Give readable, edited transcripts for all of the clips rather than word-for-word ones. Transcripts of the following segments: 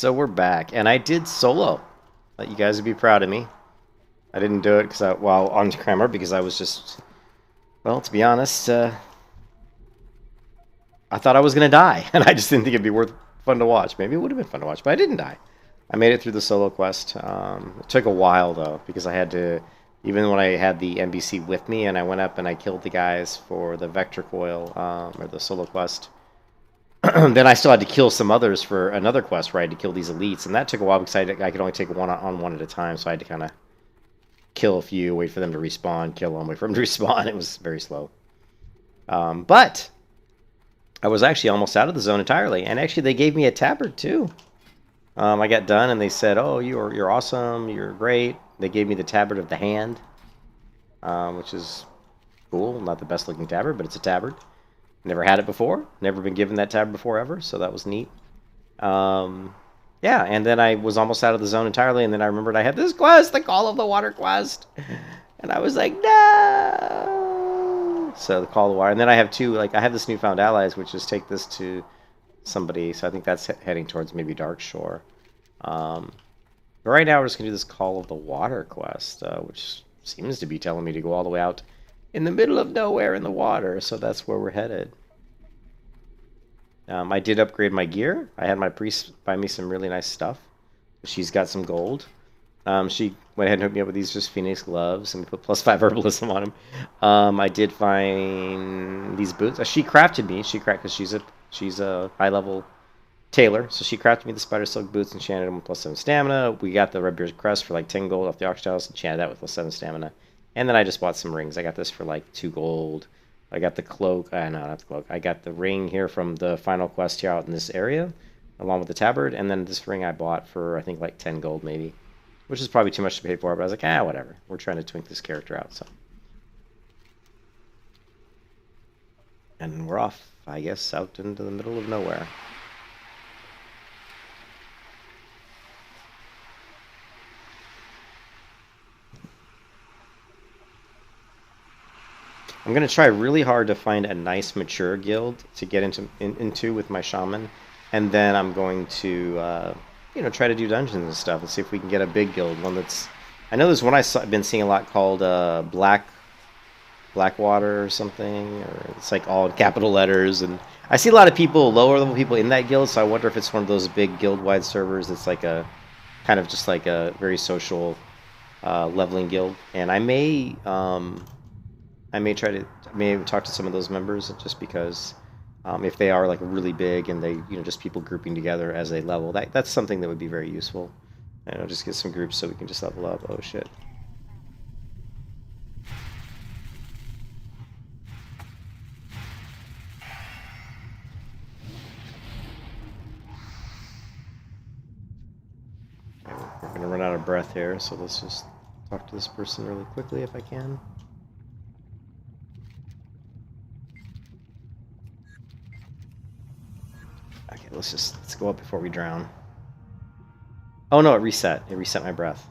So we're back, and I did solo. Let you guys would be proud of me. I didn't do it while on camera because I was just, well, to be honest, I thought I was gonna die, and I just didn't think it'd be fun to watch. Maybe it would have been fun to watch, but I didn't die. I made it through the solo quest. It took a while though because I had to, even when I had the NBC with me, and I went up and I killed the guys for the vector coil or the solo quest. Then I still had to kill some others for another quest where I had to kill these elites, and that took a while because I could only take one on one at a time, so I had to kind of kill a few, wait for them to respawn, kill them, wait for them to respawn. It was very slow. But I was actually almost out of the zone entirely, and actually they gave me a tabard too. I got done, and they said, "Oh, you're awesome, you're great." They gave me the tabard of the hand, which is cool. Not the best looking tabard, but it's a tabard. Never had it before. Never been given that tab before ever, so that was neat. Yeah, and then I was almost out of the zone entirely, and then I remembered I had this quest, the Call of the Water quest. And I was like, no! So the Call of the Water. And then I have two, I have this newfound allies, which is take this to somebody. So I think that's heading towards maybe Dark Shore. But right now we're just going to do this Call of the Water quest, which seems to be telling me to go all the way out in the middle of nowhere in the water, so that's where we're headed. I did upgrade my gear. I had my priest buy me some really nice stuff. She's got some gold. She went ahead and hooked me up with these just Phoenix gloves, and we put +5 herbalism on them. I did find these boots. She crafted me. Because she's a high-level tailor, so she crafted me the spider silk boots, enchanted them with +7 stamina. We got the Redbeard's crest for 10 gold off the auction house, enchanted that with +7 stamina. And then I just bought some rings. I got this for 2 gold. I got the cloak. No, not the cloak. I got the ring here from the final quest here out in this area, along with the tabard. And then this ring I bought for, I think, 10 gold maybe, which is probably too much to pay for. But I was like, whatever. We're trying to twink this character out, so. And we're off, I guess, out into the middle of nowhere. I'm going to try really hard to find a nice mature guild to get into with my shaman, and then I'm going to try to do dungeons and stuff and see if we can get a big guild, one that's, I know there's one I've been seeing a lot called Blackwater or something, or it's all in capital letters, and I see a lot of people, lower level people in that guild, so I wonder if it's one of those big guild wide servers that's a kind of just a very social leveling guild. And I may even talk to some of those members, just because if they are really big and they just people grouping together as they level, that's something that would be very useful. Just get some groups so we can just level up. Oh shit. We're gonna run out of breath here, so let's just talk to this person really quickly if I can. Okay, let's go up before we drown. Oh no, it reset. It reset my breath.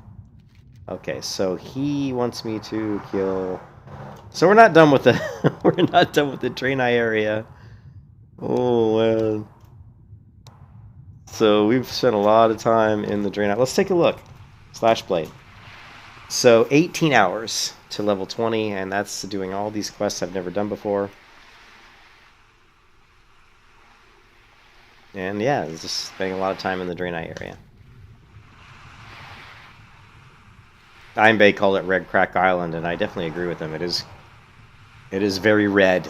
Okay, so he wants me to kill. So we're not done with the we're not done with the Draenei area. Oh man. So we've spent a lot of time in the Draenei. Let's take a look. /blade. So 18 hours to level 20, and that's doing all these quests I've never done before. And yeah, it's just spending a lot of time in the Draenei area. Iron Bay called it Red Crack Island, and I definitely agree with them. It is very red.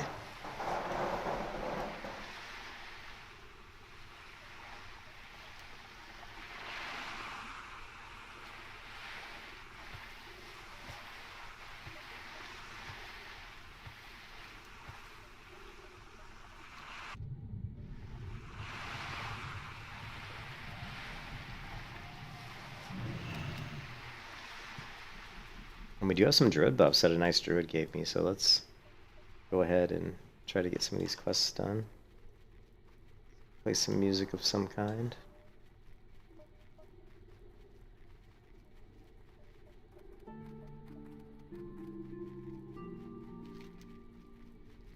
And we do have some druid buffs that a nice druid gave me, so let's go ahead and try to get some of these quests done. Play some music of some kind.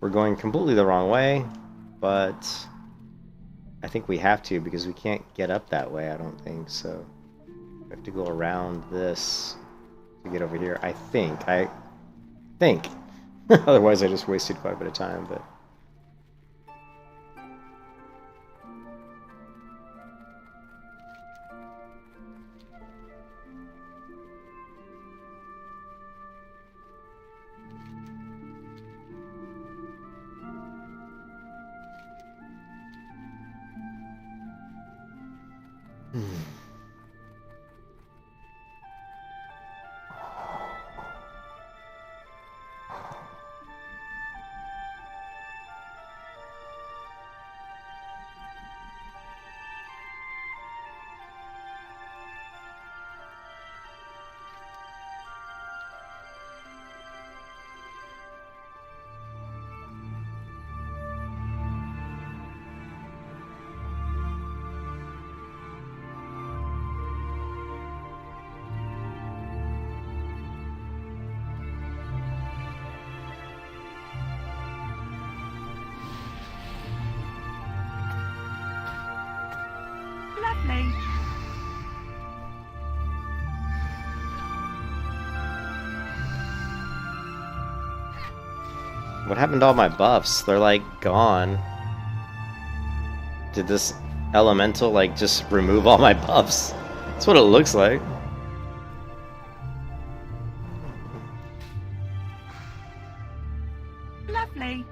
We're going completely the wrong way, but I think we have to because we can't get up that way, I don't think, so we have to go around this to get over here. I think. Otherwise I just wasted quite a bit of time, but Lovely. what happened to all my buffs? They're like gone. Did this elemental like just remove all my buffs? That's what it looks like. Lovely.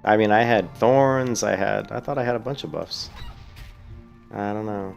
I mean, I had thorns, I thought I had a bunch of buffs. I don't know.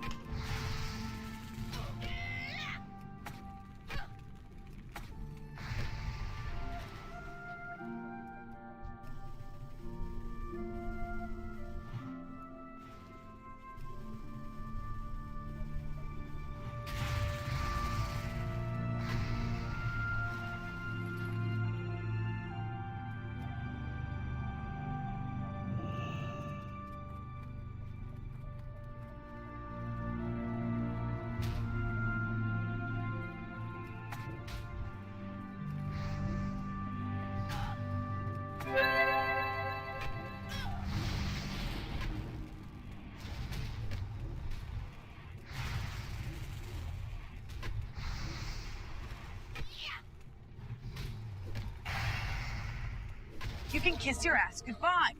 You can kiss your ass goodbye.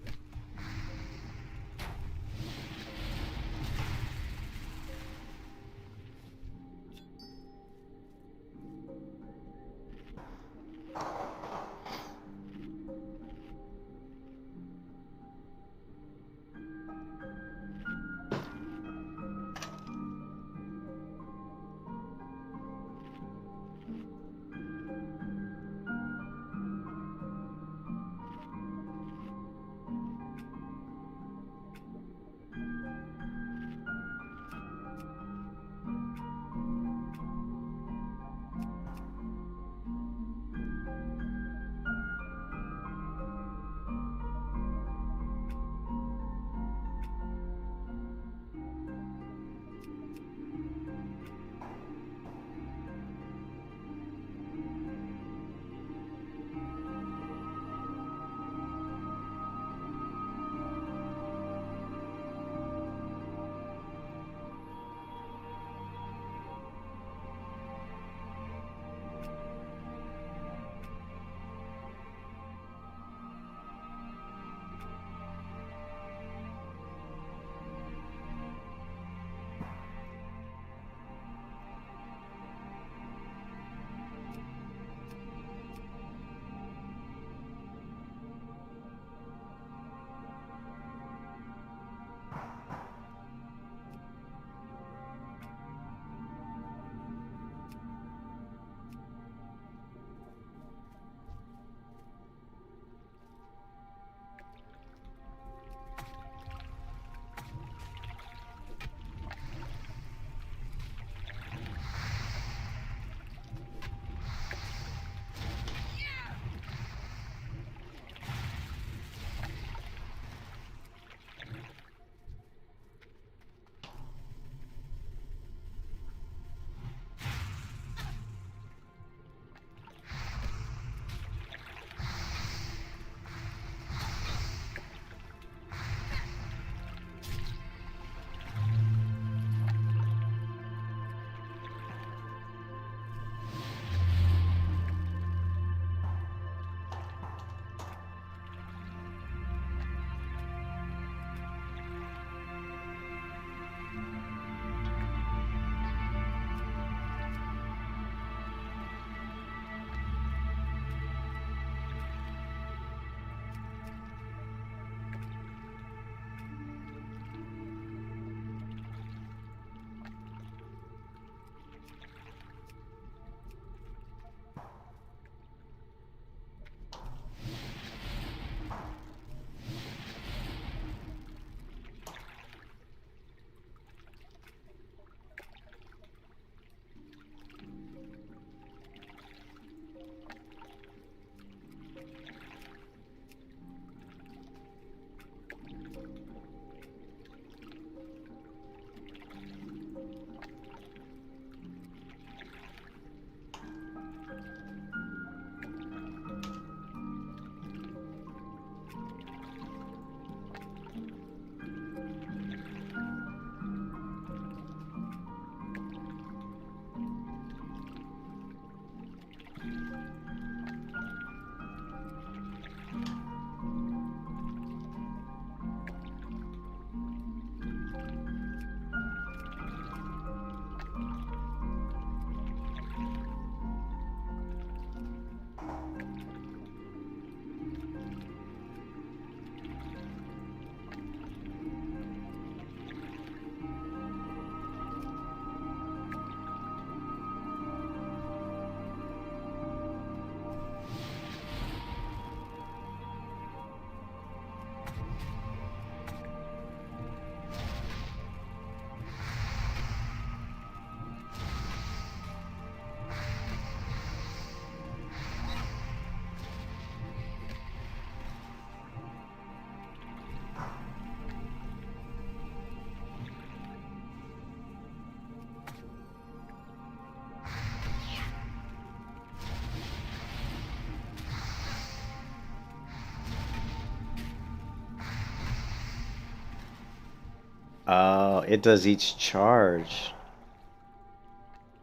Oh, it does each charge.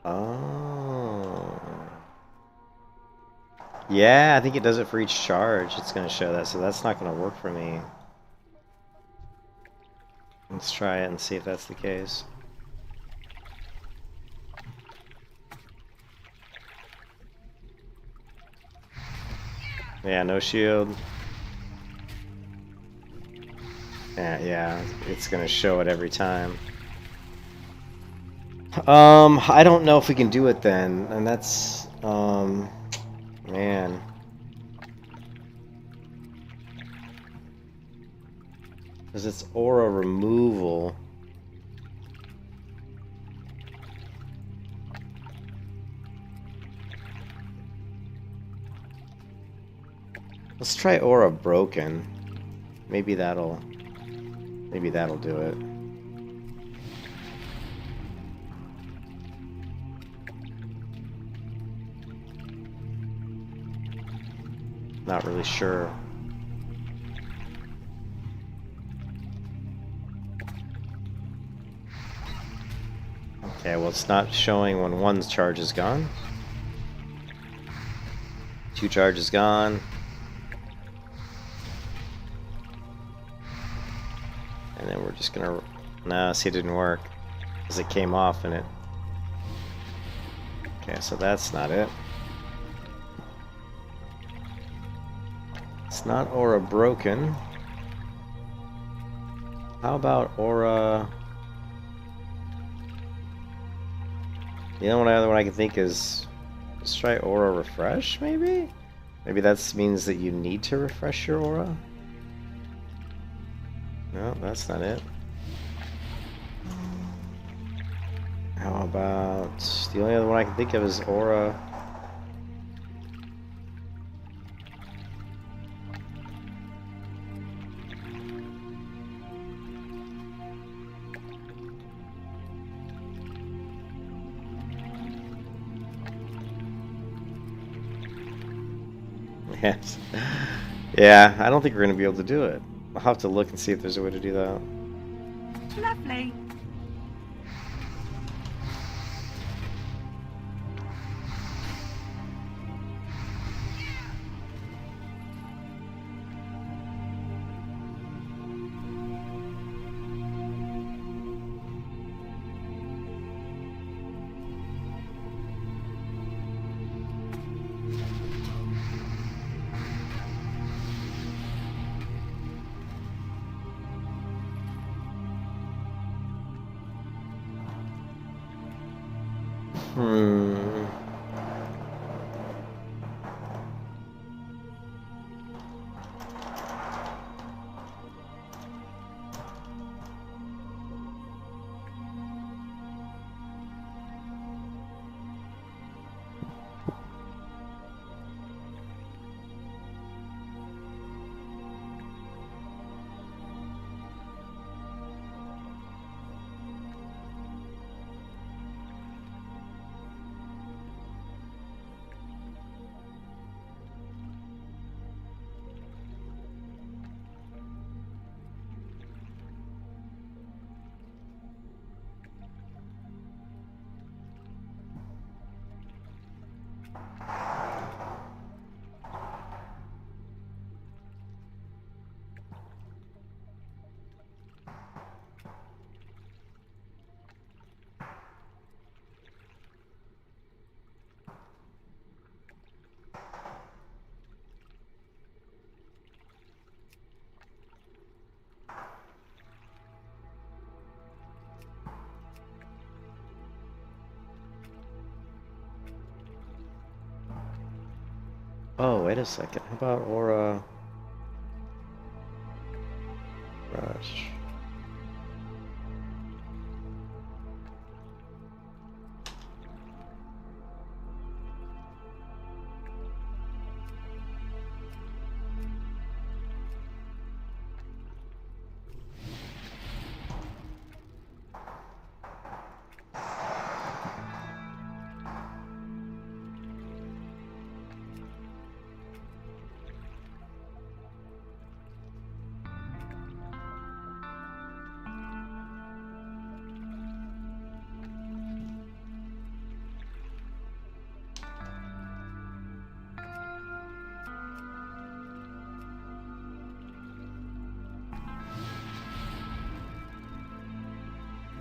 Oh. Yeah, I think it does it for each charge. It's going to show that, so that's not going to work for me. Let's try it and see if that's the case. Yeah, no shield. Yeah, it's gonna show it every time. I don't know if we can do it then, and that's, man. Because it's aura removal. Let's try aura broken. Maybe that'll do it. Not really sure. Okay, well it's not showing when one charge is gone. 2 charges gone. And then we're just gonna... Nah, see, it didn't work. Because it came off and it... Okay, so that's not it. It's not aura broken. How about aura... The only other one I can think is... Let's try aura refresh, maybe? Maybe that means that you need to refresh your aura? No, that's not it. How about... The only other one I can think of is aura... Yes. Yeah, I don't think we're going to be able to do it. I'll have to look and see if there's a way to do that. Lovely. Hmm. Oh, wait a second. How about aura... Rush?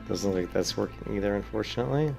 Doesn't look like that's working either, unfortunately.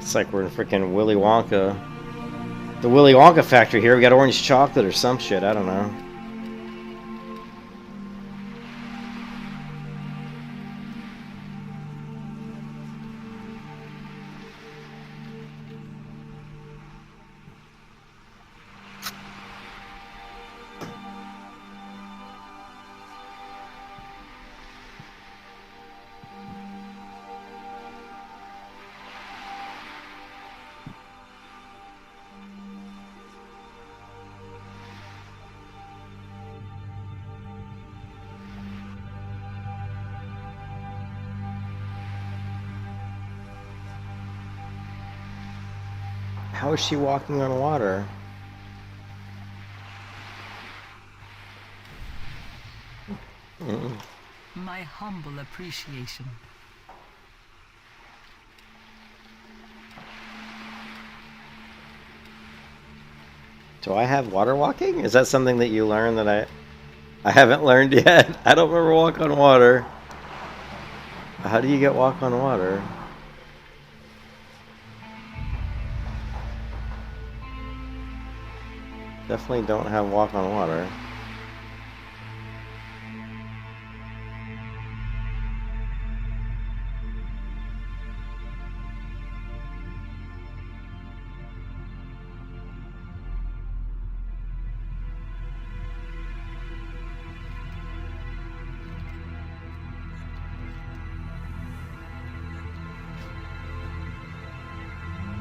It's like we're in freaking Willy Wonka. The Willy Wonka factory here. We got orange chocolate or some shit. I don't know. How is she walking on water? My humble appreciation. Do I have water walking? Is that something that you learn that I haven't learned yet? I don't remember walk on water. How do you get walk on water? Definitely don't have walk on water.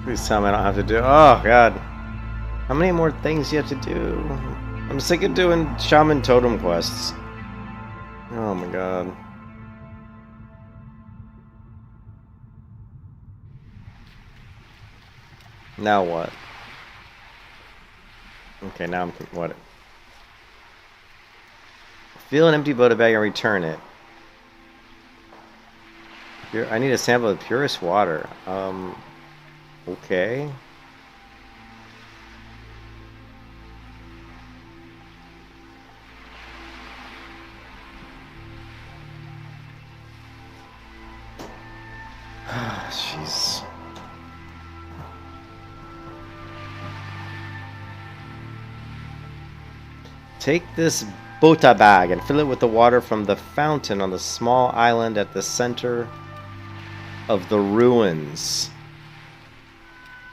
Please tell me I don't have to do. Oh God. How many more things you have to do? I'm sick of doing Shaman totem quests. Oh my god. Now what? Okay, now I'm... what? Fill an empty Buddha bag and return it. I need a sample of purest water. Okay. Jeez. Take this Bota bag and fill it with the water from the fountain on the small island at the center of the ruins.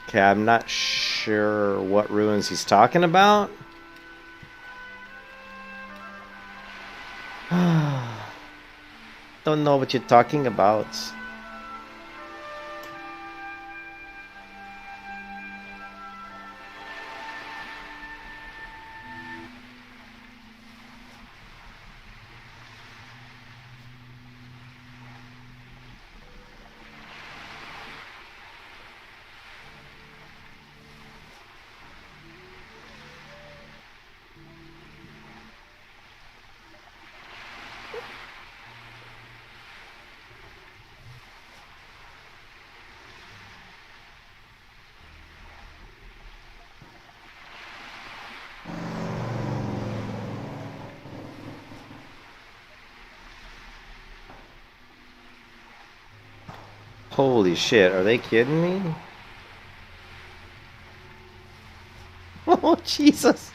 Okay, I'm not sure what ruins he's talking about. Don't know what you're talking about. Holy shit, are they kidding me? Oh, Jesus.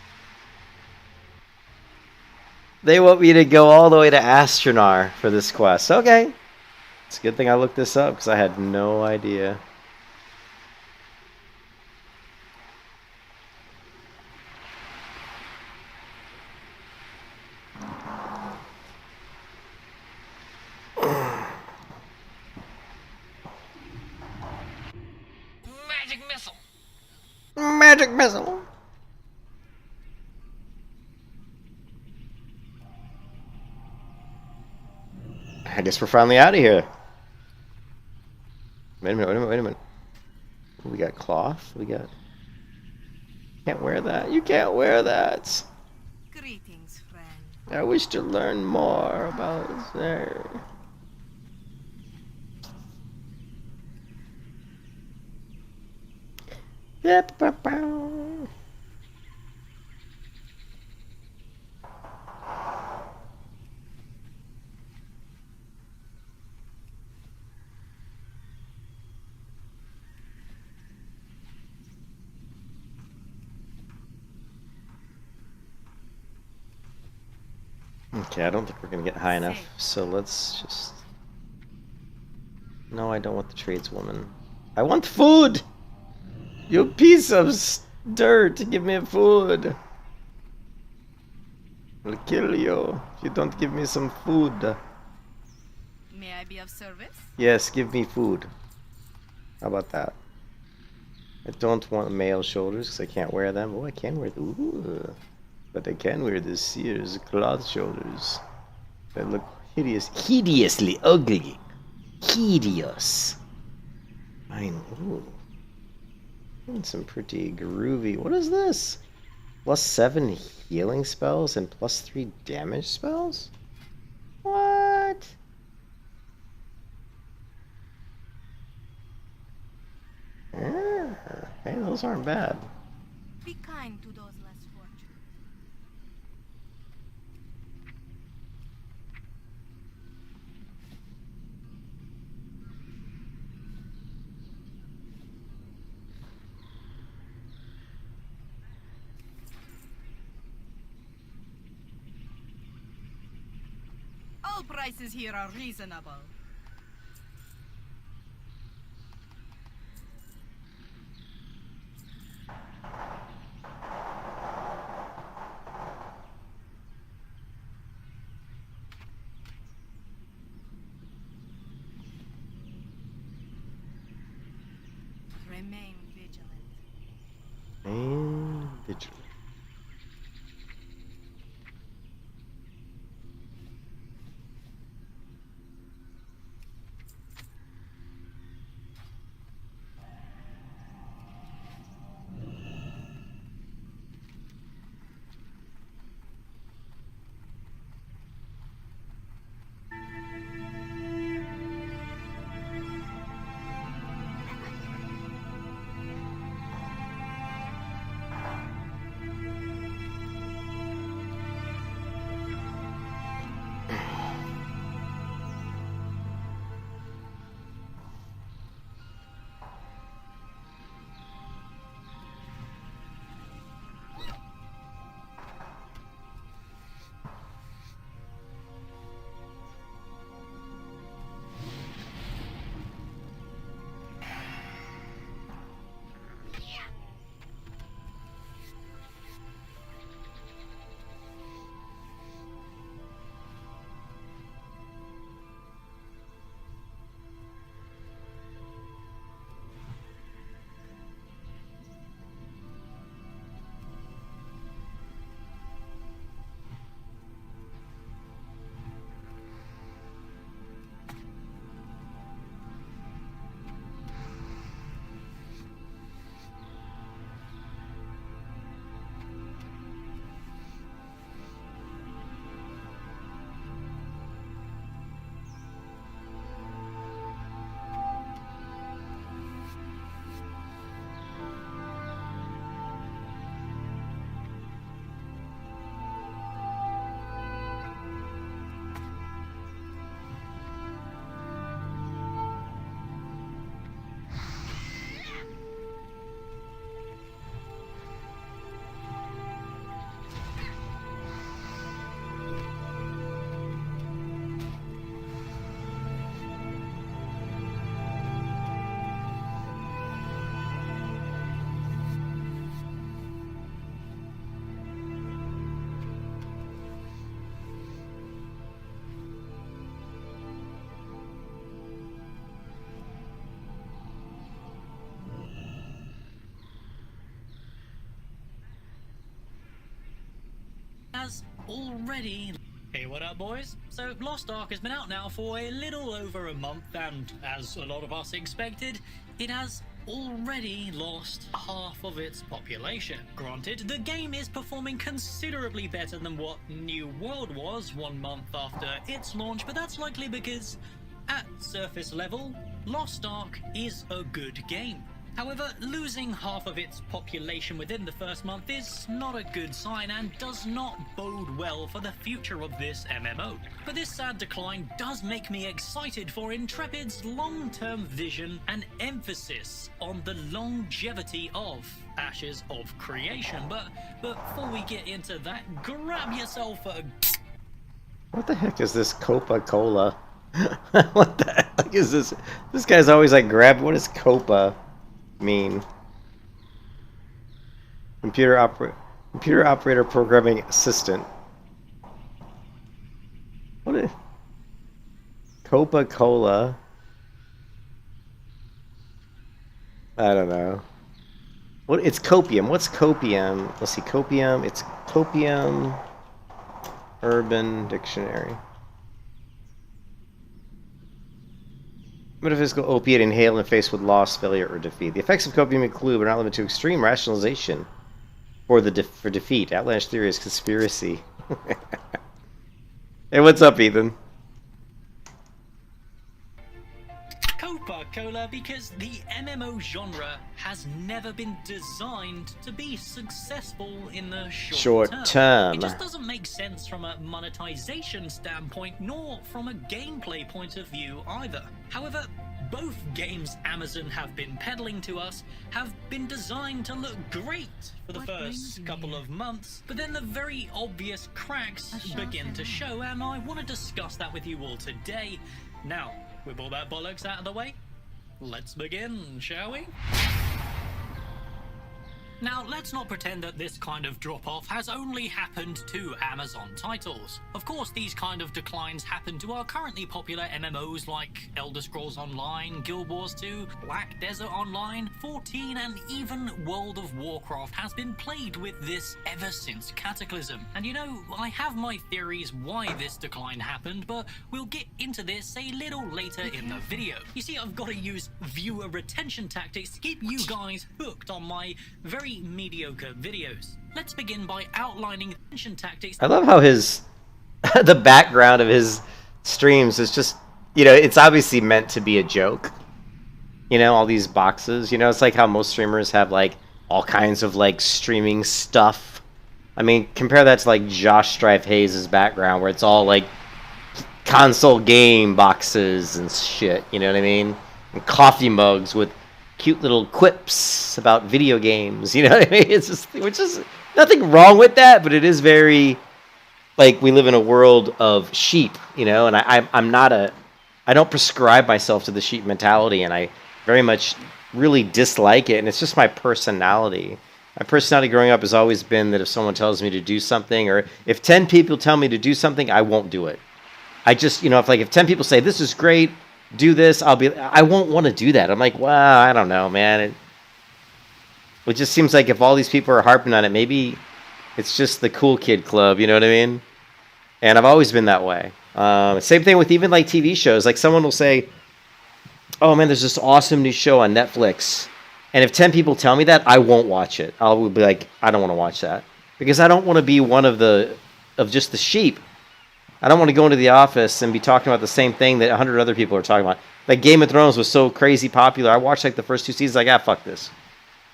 They want me to go all the way to Astronar for this quest. Okay. It's a good thing I looked this up because I had no idea. Magic missile. Magic missile. I guess we're finally out of here. Wait a minute, wait a minute, wait a minute. We got cloth. We got... Can't wear that. You can't wear that. Greetings, friend. I wish to learn more about there. Okay, I don't think we're gonna get high enough, so let's just... No, I don't want the tradeswoman. I want food! You piece of dirt! Give me food! I'll kill you if you don't give me some food. May I be of service? Yes, give me food. How about that? I don't want male shoulders because I can't wear them. Oh, I can wear the... Ooh. But I can wear the Sears cloth shoulders that look hideously ugly. Hideous. I know. And some pretty groovy. What is this? +7 healing spells and +3 damage spells? What? Yeah. Hey, those aren't bad. Be kind to those less fortunate. All prices here are reasonable. Remain vigilant. And Digital. Has already... Hey, what up, boys? So, Lost Ark has been out now for a little over a month, and as a lot of us expected, it has already lost half of its population. Granted, the game is performing considerably better than what New World was 1 month after its launch, but that's likely because, at surface level, Lost Ark is a good game. However, losing half of its population within the first month is not a good sign and does not bode well for the future of this MMO. But this sad decline does make me excited for Intrepid's long-term vision and emphasis on the longevity of Ashes of Creation. But before we get into that, grab yourself a... What the heck is this Coca-Cola? What the heck is this? This guy's always like, grab... What is Copa mean? Computer operator programming assistant. What is Coca-Cola? I don't know. What? It's copium. What's copium? Let's see. Copium. It's copium. Urban Dictionary. Metaphysical opiate inhaled and faced with loss, failure, or defeat. The effects of copium include, but not limited to, extreme rationalization for defeat. Outlandish theory is conspiracy. Hey, what's up, Ethan? Coca-Cola, because the MMO genre has never been designed to be successful in the short term. It just doesn't make sense from a monetization standpoint, nor from a gameplay point of view either. However, both games Amazon have been peddling to us have been designed to look great for the first couple of months, but then the very obvious cracks begin to show, and I want to discuss that with you all today. Now, with all that bollocks out of the way, let's begin, shall we? Now, let's not pretend that this kind of drop-off has only happened to Amazon titles. Of course, these kind of declines happen to our currently popular MMOs like Elder Scrolls Online, Guild Wars 2, Black Desert Online, 14, and even World of Warcraft has been plagued with this ever since Cataclysm. And you know, I have my theories why this decline happened, but we'll get into this a little later in the video. You see, I've got to use viewer retention tactics to keep you guys hooked on my very mediocre videos. Let's begin by outlining retention tactics. I love how his the background of his streams is just, you know, it's obviously meant to be a joke. You know, all these boxes, you know, it's like how most streamers have like all kinds of like streaming stuff. I mean, compare that to like Josh Strife Hayes' background where it's all like console game boxes and shit, you know what I mean? And coffee mugs with cute little quips about video games, you know what I mean? It's just, which is nothing wrong with that, but it is very, like, we live in a world of sheep, you know, and I don't prescribe myself to the sheep mentality, and I very much really dislike it, and it's just my personality. My personality growing up has always been that if someone tells me to do something, or if 10 people tell me to do something, I won't do it. I just, you know, if 10 people say, this is great, do this, I won't want to do that. I'm like, wow, I don't know, man. It just seems like if all these people are harping on it, maybe it's just the cool kid club, you know what I mean? And I've always been that way. Same thing with even like TV shows. Like someone will say, oh man, there's this awesome new show on Netflix. And if 10 people tell me that, I won't watch it. I'll be like, I don't want to watch that. Because I don't want to be one of just the sheep. I don't want to go into the office and be talking about the same thing that 100 other people are talking about. Like Game of Thrones was so crazy popular. I watched like the first 2 seasons, like, fuck this.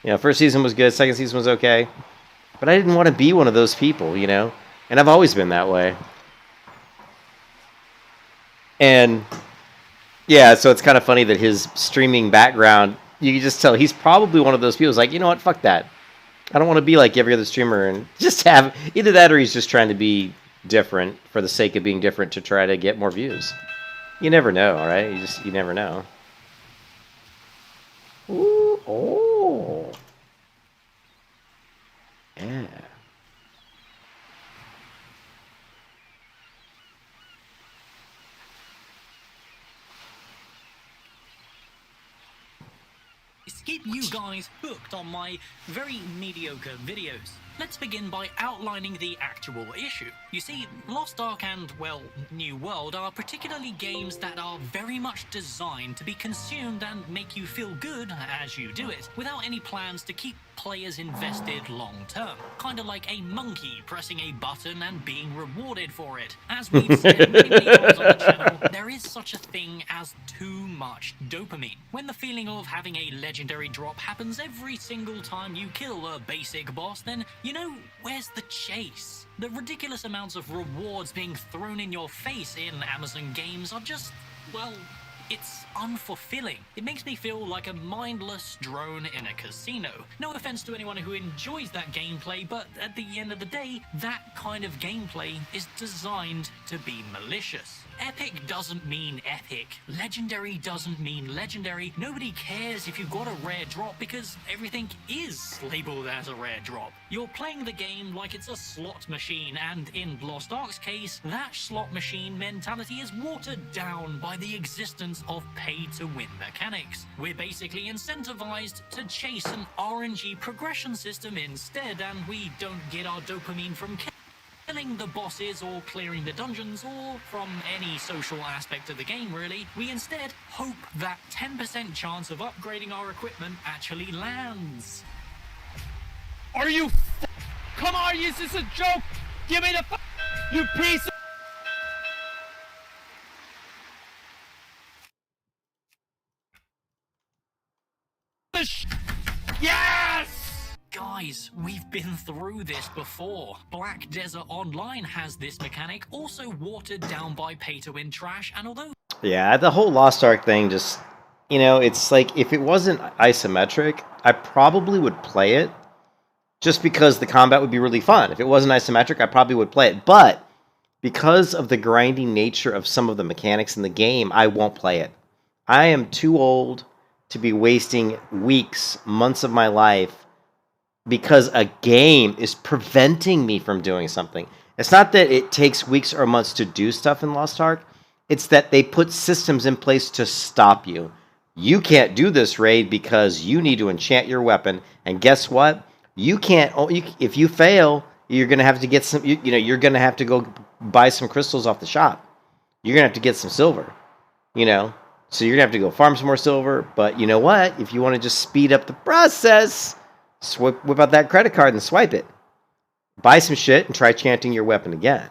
You know, first season was good, second season was okay. But I didn't want to be one of those people, you know? And I've always been that way. And yeah, so it's kind of funny that his streaming background, you can just tell he's probably one of those people who's like, you know what, fuck that. I don't want to be like every other streamer and just have either that or he's just trying to be different for the sake of being different to try to get more views. You never know, all right? You never know. Ooh, oh. Yeah. Keep you guys hooked on my very mediocre videos. Let's begin by outlining the actual issue. You see, Lost Ark and, well, New World are particularly games that are very much designed to be consumed and make you feel good as you do it, without any plans to keep players invested long term. Kinda like a monkey pressing a button and being rewarded for it. As we've said many times on the channel, there is such a thing as too much dopamine. When the feeling of having a legendary drop happens every single time you kill a basic boss, then you know, where's the chase? The ridiculous amounts of rewards being thrown in your face in Amazon games are just, well, it's unfulfilling. It makes me feel like a mindless drone in a casino. No offense to anyone who enjoys that gameplay, but at the end of the day, that kind of gameplay is designed to be malicious. Epic doesn't mean epic. Legendary doesn't mean legendary. Nobody cares if you got a rare drop because everything is labeled as a rare drop. You're playing the game like it's a slot machine, and in Lost Ark's case, that slot machine mentality is watered down by the existence of pay-to-win mechanics. We're basically incentivized to chase an RNG progression system instead, and we don't get our dopamine from killing the bosses or clearing the dungeons or from any social aspect of the game really. We instead hope that 10% chance of upgrading our equipment actually lands. Are you come on, is this a joke? Give me the you piece of yes! Guys, we've been through this before. Black Desert Online has this mechanic, also watered down by pay-to-win trash, and although... Yeah, the whole Lost Ark thing just, you know, it's like, if it wasn't isometric, I probably would play it, just because the combat would be really fun. If it wasn't isometric, I probably would play it, but because of the grinding nature of some of the mechanics in the game, I won't play it. I am too old to be wasting weeks, months of my life because a game is preventing me from doing something. It's not that it takes weeks or months to do stuff in Lost Ark. It's that they put systems in place to stop you. You can't do this raid because you need to enchant your weapon. And guess what? You can't. If you fail, you're gonna have to get some. You're gonna have to go buy some crystals off the shop. You're gonna have to get some silver. So you're gonna have to go farm some more silver. But you know what? If you want to just speed up the process, whip out that credit card and swipe it. Buy some shit and try chanting your weapon again.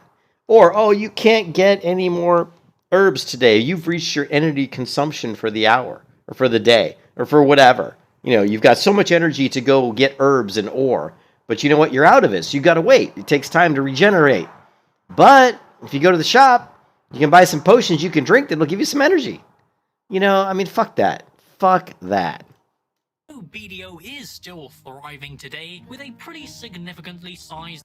Or, oh, you can't get any more herbs today. You've reached your energy consumption for the hour or for the day or for whatever. You've got so much energy to go get herbs and ore. But you know what? You're out of it, so you got to wait. It takes time to regenerate. But if you go to the shop, you can buy some potions you can drink that'll give you some energy. Fuck that. Fuck that. BDO is still thriving today with a pretty significantly sized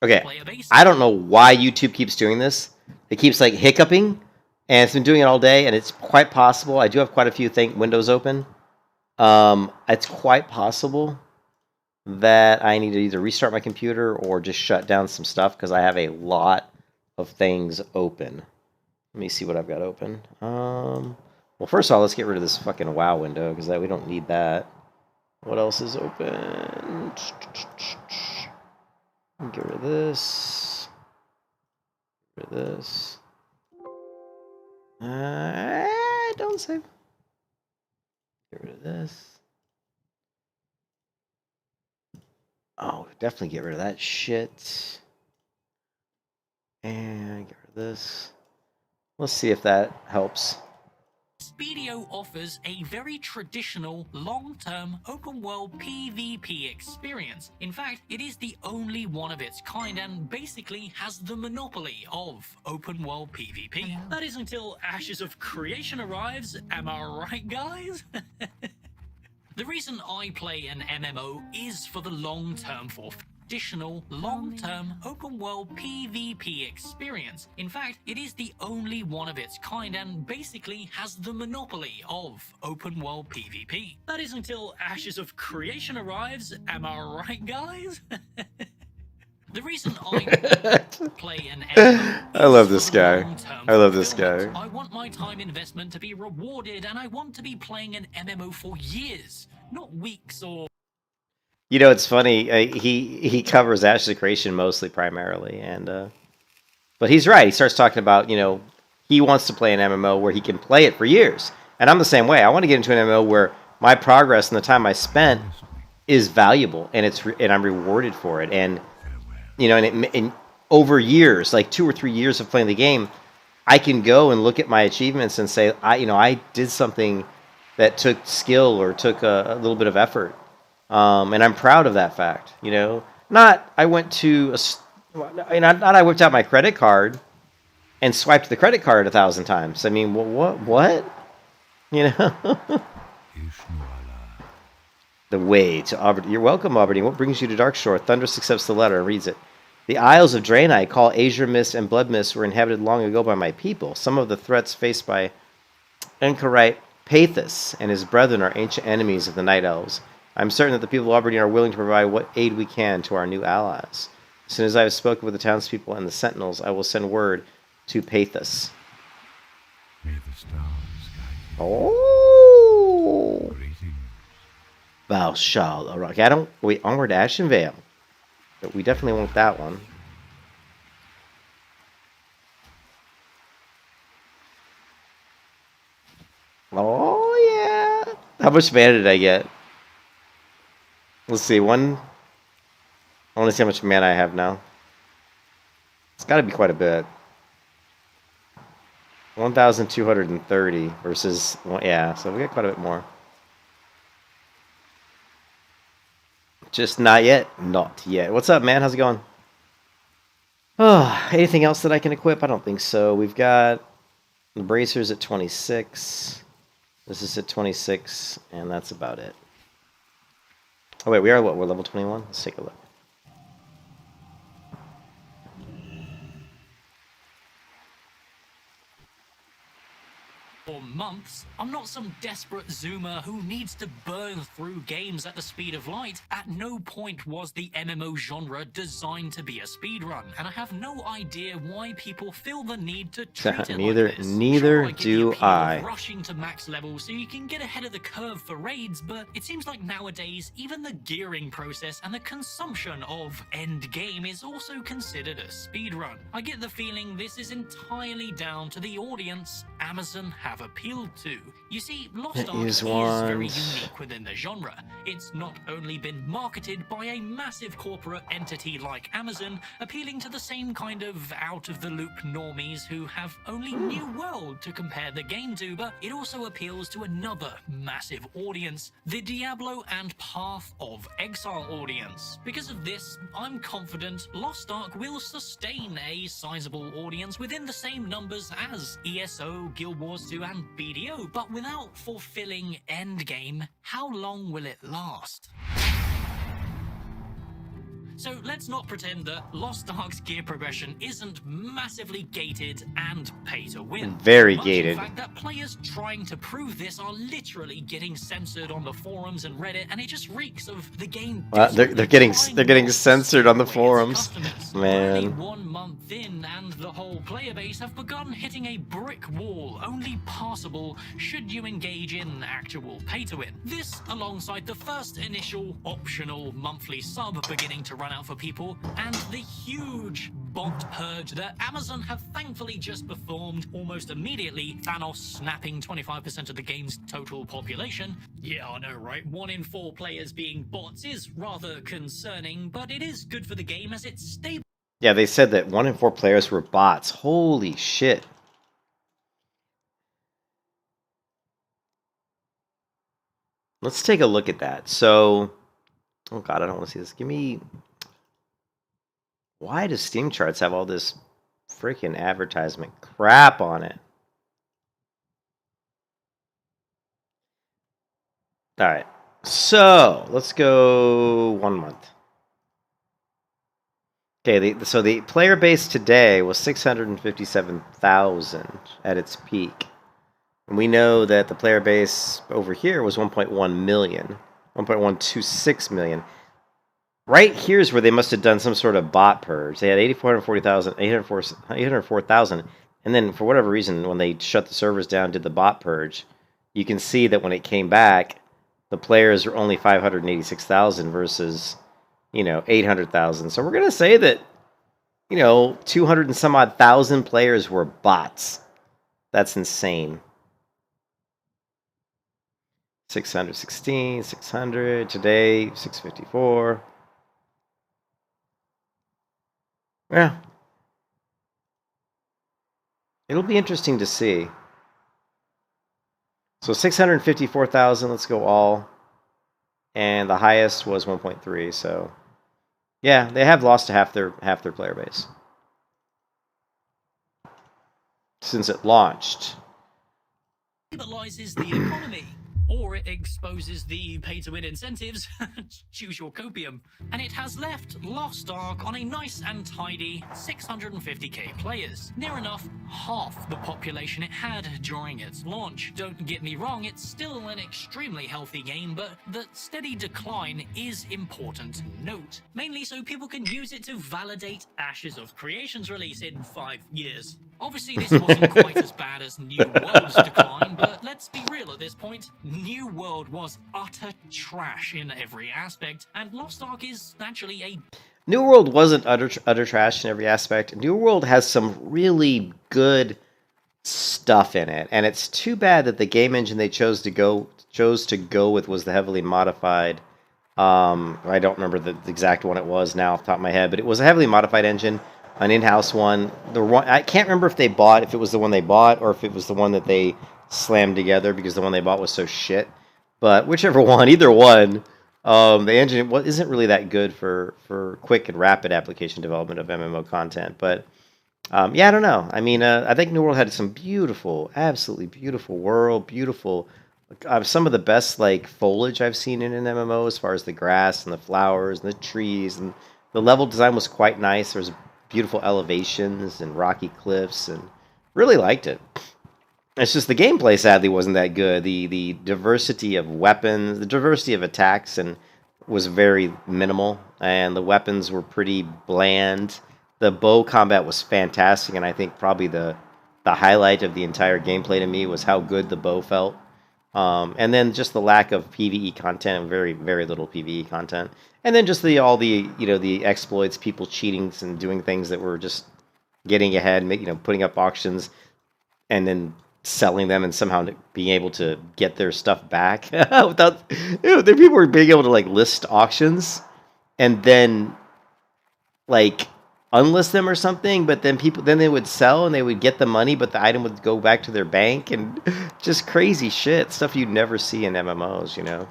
Okay, player base. I don't know why YouTube keeps doing this. It keeps hiccuping, and it's been doing it all day, and it's quite possible. I do have quite a few windows open. It's quite possible that I need to either restart my computer or just shut down some stuff because I have a lot of things open. Let me see what I've got open. Well, first of all, let's get rid of this fucking WoW window because we don't need that. What else is open? Get rid of this. Get rid of this. Don't save. Get rid of this. Oh, definitely get rid of that shit. And get rid of this. Let's see if that helps. BDO offers a very traditional, long-term, open-world PvP experience. In fact, it is the only one of its kind and basically has the monopoly of open-world PvP. That is until Ashes of Creation arrives, am I right, guys? The reason I play an MMO is for the long term, for additional long-term open-world PvP experience. In fact, it is the only one of its kind and basically has the monopoly of open-world PvP. That is until Ashes of Creation arrives, am I right, guys? The reason I play an MMO I love this guy. I love this guy. I want my time investment to be rewarded, and I want to be playing an MMO for years, not weeks or... It's funny. He covers Ashes of Creation mostly, primarily, but he's right. He starts talking about he wants to play an MMO where he can play it for years, and I'm the same way. I want to get into an MMO where my progress and the time I spent is valuable, and I'm rewarded for it, and and over years, like 2 or 3 years of playing the game, I can go and look at my achievements and say, I did something that took skill or took a little bit of effort. And I'm proud of that fact, Not I went to not I whipped out my credit card and swiped the credit card 1,000 times. I mean, what? The way to Auburn. You're welcome, Auburn. What brings you to Darkshore? Thunderous accepts the letter and reads it. The Isles of Draenei, called Azure Mist and Blood Mist, were inhabited long ago by my people. Some of the threats faced by Anchorite Pathos and his brethren are ancient enemies of the Night Elves. I'm certain that the people of Aberdeen are willing to provide what aid we can to our new allies. As soon as I have spoken with the townspeople and the sentinels, I will send word to Pathos. May the stars guide you. Oh! Greetings. Thou shalt arise. I don't... Wait, Onward to Ashen Vale. But we definitely want that one. Oh, yeah. How much mana did I get? Let's see. I want to see how much mana I have now. It's got to be quite a bit. 1,230 versus... Well, yeah, so we got quite a bit more. Just not yet. Not yet. What's up, man? How's it going? Oh, anything else that I can equip? I don't think so. We've got the bracers at 26. This is at 26, and that's about it. Oh, wait, we are what? We're level 21? Let's take a look. for months. I'm not some desperate zoomer who needs to burn through games at the speed of light. At no point was the MMO genre designed to be a speedrun, and I have no idea why people feel the need to treat it Neither like this. neither Sure, I get the do appeal I. of rushing to max level so you can get ahead of the curve for raids, but it seems like nowadays even the gearing process and the consumption of end game is also considered a speedrun. I get the feeling this is entirely down to the audience Amazon have appealed to. You see, Lost Ark is very unique within the genre. It's not only been marketed by a massive corporate entity like Amazon, appealing to the same kind of out-of-the-loop normies who have only New World to compare the game to, but it also appeals to another massive audience, the Diablo and Path of Exile audience. Because of this, I'm confident Lost Ark will sustain a sizable audience within the same numbers as ESO, Guild Wars 2 and BDO, but without fulfilling endgame, how long will it last? So let's not pretend that Lost Ark's gear progression isn't massively gated and pay to win. Very Much gated. in fact that players trying to prove this are literally getting censored on the forums and Reddit, and it just reeks of the game. They're getting censored on the forums. Man. Only 1 month in, and the whole player base have begun hitting a brick wall, only passable should you engage in actual pay to win. This, alongside the first initial optional monthly sub beginning to run out for people, and the huge bot purge that Amazon have thankfully just performed almost immediately, Thanos snapping 25% of the game's total population. Yeah, I know, right? 1 in 4 players being bots is rather concerning, but it is good for the game as it's stable. Yeah, they said that 1 in 4 players were bots. Holy shit. Let's take a look at that. So, oh god, I don't want to see this. Give me... Why does Steam Charts have all this freaking advertisement crap on it? Alright, so let's go 1 month. Okay, so the player base today was 657,000 at its peak. And we know that the player base over here was 1.1 million, 1.126 million. Right here's where they must have done some sort of bot purge. They had 804,000, and then for whatever reason, when they shut the servers down, did the bot purge, you can see that when it came back, the players were only 586,000 versus, 800,000. So we're gonna say that, 200 and some odd thousand players were bots. That's insane. 616, 600 today, 654. Yeah. It'll be interesting to see. So 654,000, let's go all. And the highest was 1.3, so yeah, they have lost half their player base since it launched. Stabilizes the economy, or it exposes the pay-to-win incentives, choose your copium, and it has left Lost Ark on a nice and tidy 650k players, near enough half the population it had during its launch. Don't get me wrong, it's still an extremely healthy game, but the steady decline is important to note, mainly so people can use it to validate Ashes of Creation's release in 5 years. Obviously, this wasn't quite as bad as New World's decline, but let's be real at this point. New World was utter trash in every aspect, and Lost Ark is actually a... New World wasn't utter trash in every aspect. New World has some really good stuff in it, and it's too bad that the game engine they chose to go with was the heavily modified... I don't remember the exact one it was now off the top of my head, but it was a heavily modified engine. An in-house one. I can't remember if it was the one they bought, or if it was the one that they slammed together because the one they bought was so shit. But whichever one, either one, the engine isn't really that good for quick and rapid application development of MMO content. But yeah, I don't know. I mean, I think New World had some beautiful, absolutely beautiful world, beautiful. Some of the best foliage I've seen in an MMO, as far as the grass and the flowers and the trees, and the level design was quite nice. There was beautiful elevations and rocky cliffs, and really liked it. It's just the gameplay sadly wasn't that good. The diversity of weapons, the diversity of attacks, and was very minimal, and the weapons were pretty bland. The bow combat was fantastic, and I think probably the highlight of the entire gameplay to me was how good the bow felt. And then just the lack of PvE content, very very little PvE content, and then just all the the exploits, people cheating and doing things that were just getting ahead, putting up auctions, and then selling them and somehow being able to get their stuff back without the people were being able to like list auctions and then like unlist them or something, but then they would sell and they would get the money, but the item would go back to their bank, and just crazy shit, stuff you'd never see in MMOs,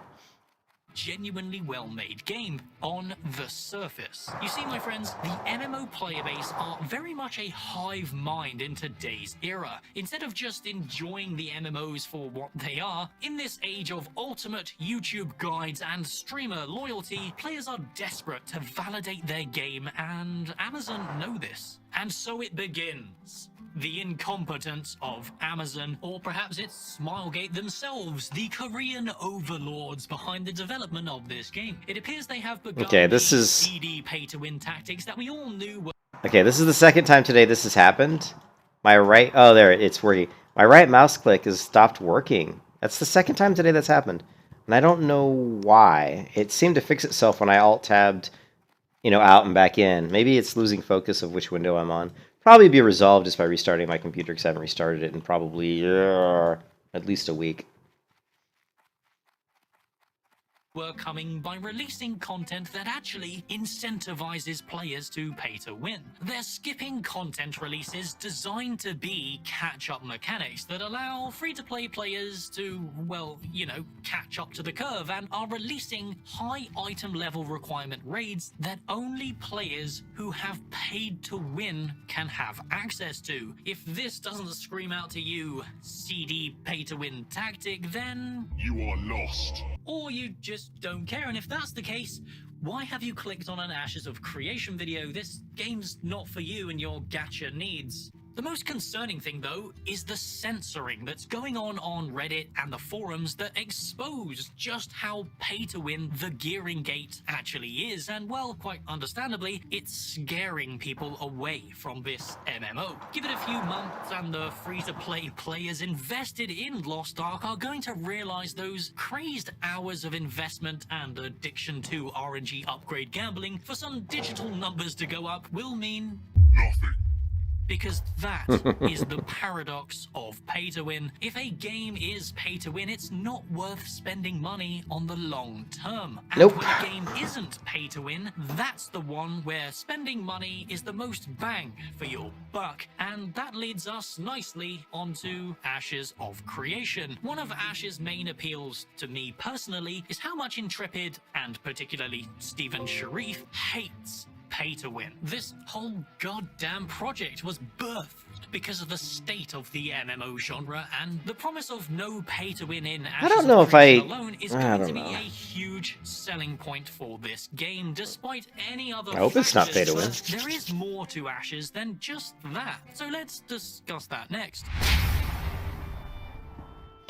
Genuinely well-made game on the surface. You see, my friends, the MMO player base are very much a hive mind in today's era. Instead of just enjoying the MMOs for what they are, in this age of ultimate YouTube guides and streamer loyalty, players are desperate to validate their game, and Amazon know this. And so it begins. The incompetence of Amazon, or perhaps it's Smilegate themselves, the Korean overlords behind the development of this game. It appears they have begun CD pay-to-win tactics that we all knew were... Okay, this is the second time today this has happened. There, it's working. My right mouse click has stopped working. That's the second time today that's happened. And I don't know why. It seemed to fix itself when I alt-tabbed, out and back in. Maybe it's losing focus of which window I'm on. Probably be resolved just by restarting my computer, because I haven't restarted it in probably at least a week. Were coming by releasing content that actually incentivizes players to pay to win. They're skipping content releases designed to be catch-up mechanics that allow free-to-play players to, well, catch up to the curve, and are releasing high item level requirement raids that only players who have paid to win can have access to. If this doesn't scream out to you, CD pay-to-win tactic, then... You are lost. Or you just don't care, and if that's the case, why have you clicked on an Ashes of Creation video? This game's not for you and your gacha needs. The most concerning thing, though, is the censoring that's going on Reddit and the forums that expose just how pay-to-win the gearing gate actually is, and, well, quite understandably, it's scaring people away from this MMO. Give it a few months and the free-to-play players invested in Lost Ark are going to realize those crazed hours of investment and addiction to RNG upgrade gambling for some digital numbers to go up will mean... Nothing. Because that is the paradox of pay-to-win. If a game is pay-to-win, it's not worth spending money on the long term. And Nope. when a game isn't pay-to-win, that's the one where spending money is the most bang for your buck. And that leads us nicely onto Ashes of Creation. One of Ash's main appeals to me personally is how much Intrepid, and particularly Stephen Sharif, hates pay-to-win. This whole goddamn project was birthed because of the state of the MMO genre, and the promise of no pay-to-win in Ashes don't know of if I- Creation alone is I going don't to be know. a huge selling point for this game, despite any other I hope it's not factors. pay-to-win. But there is more to Ashes than just that, so let's discuss that next.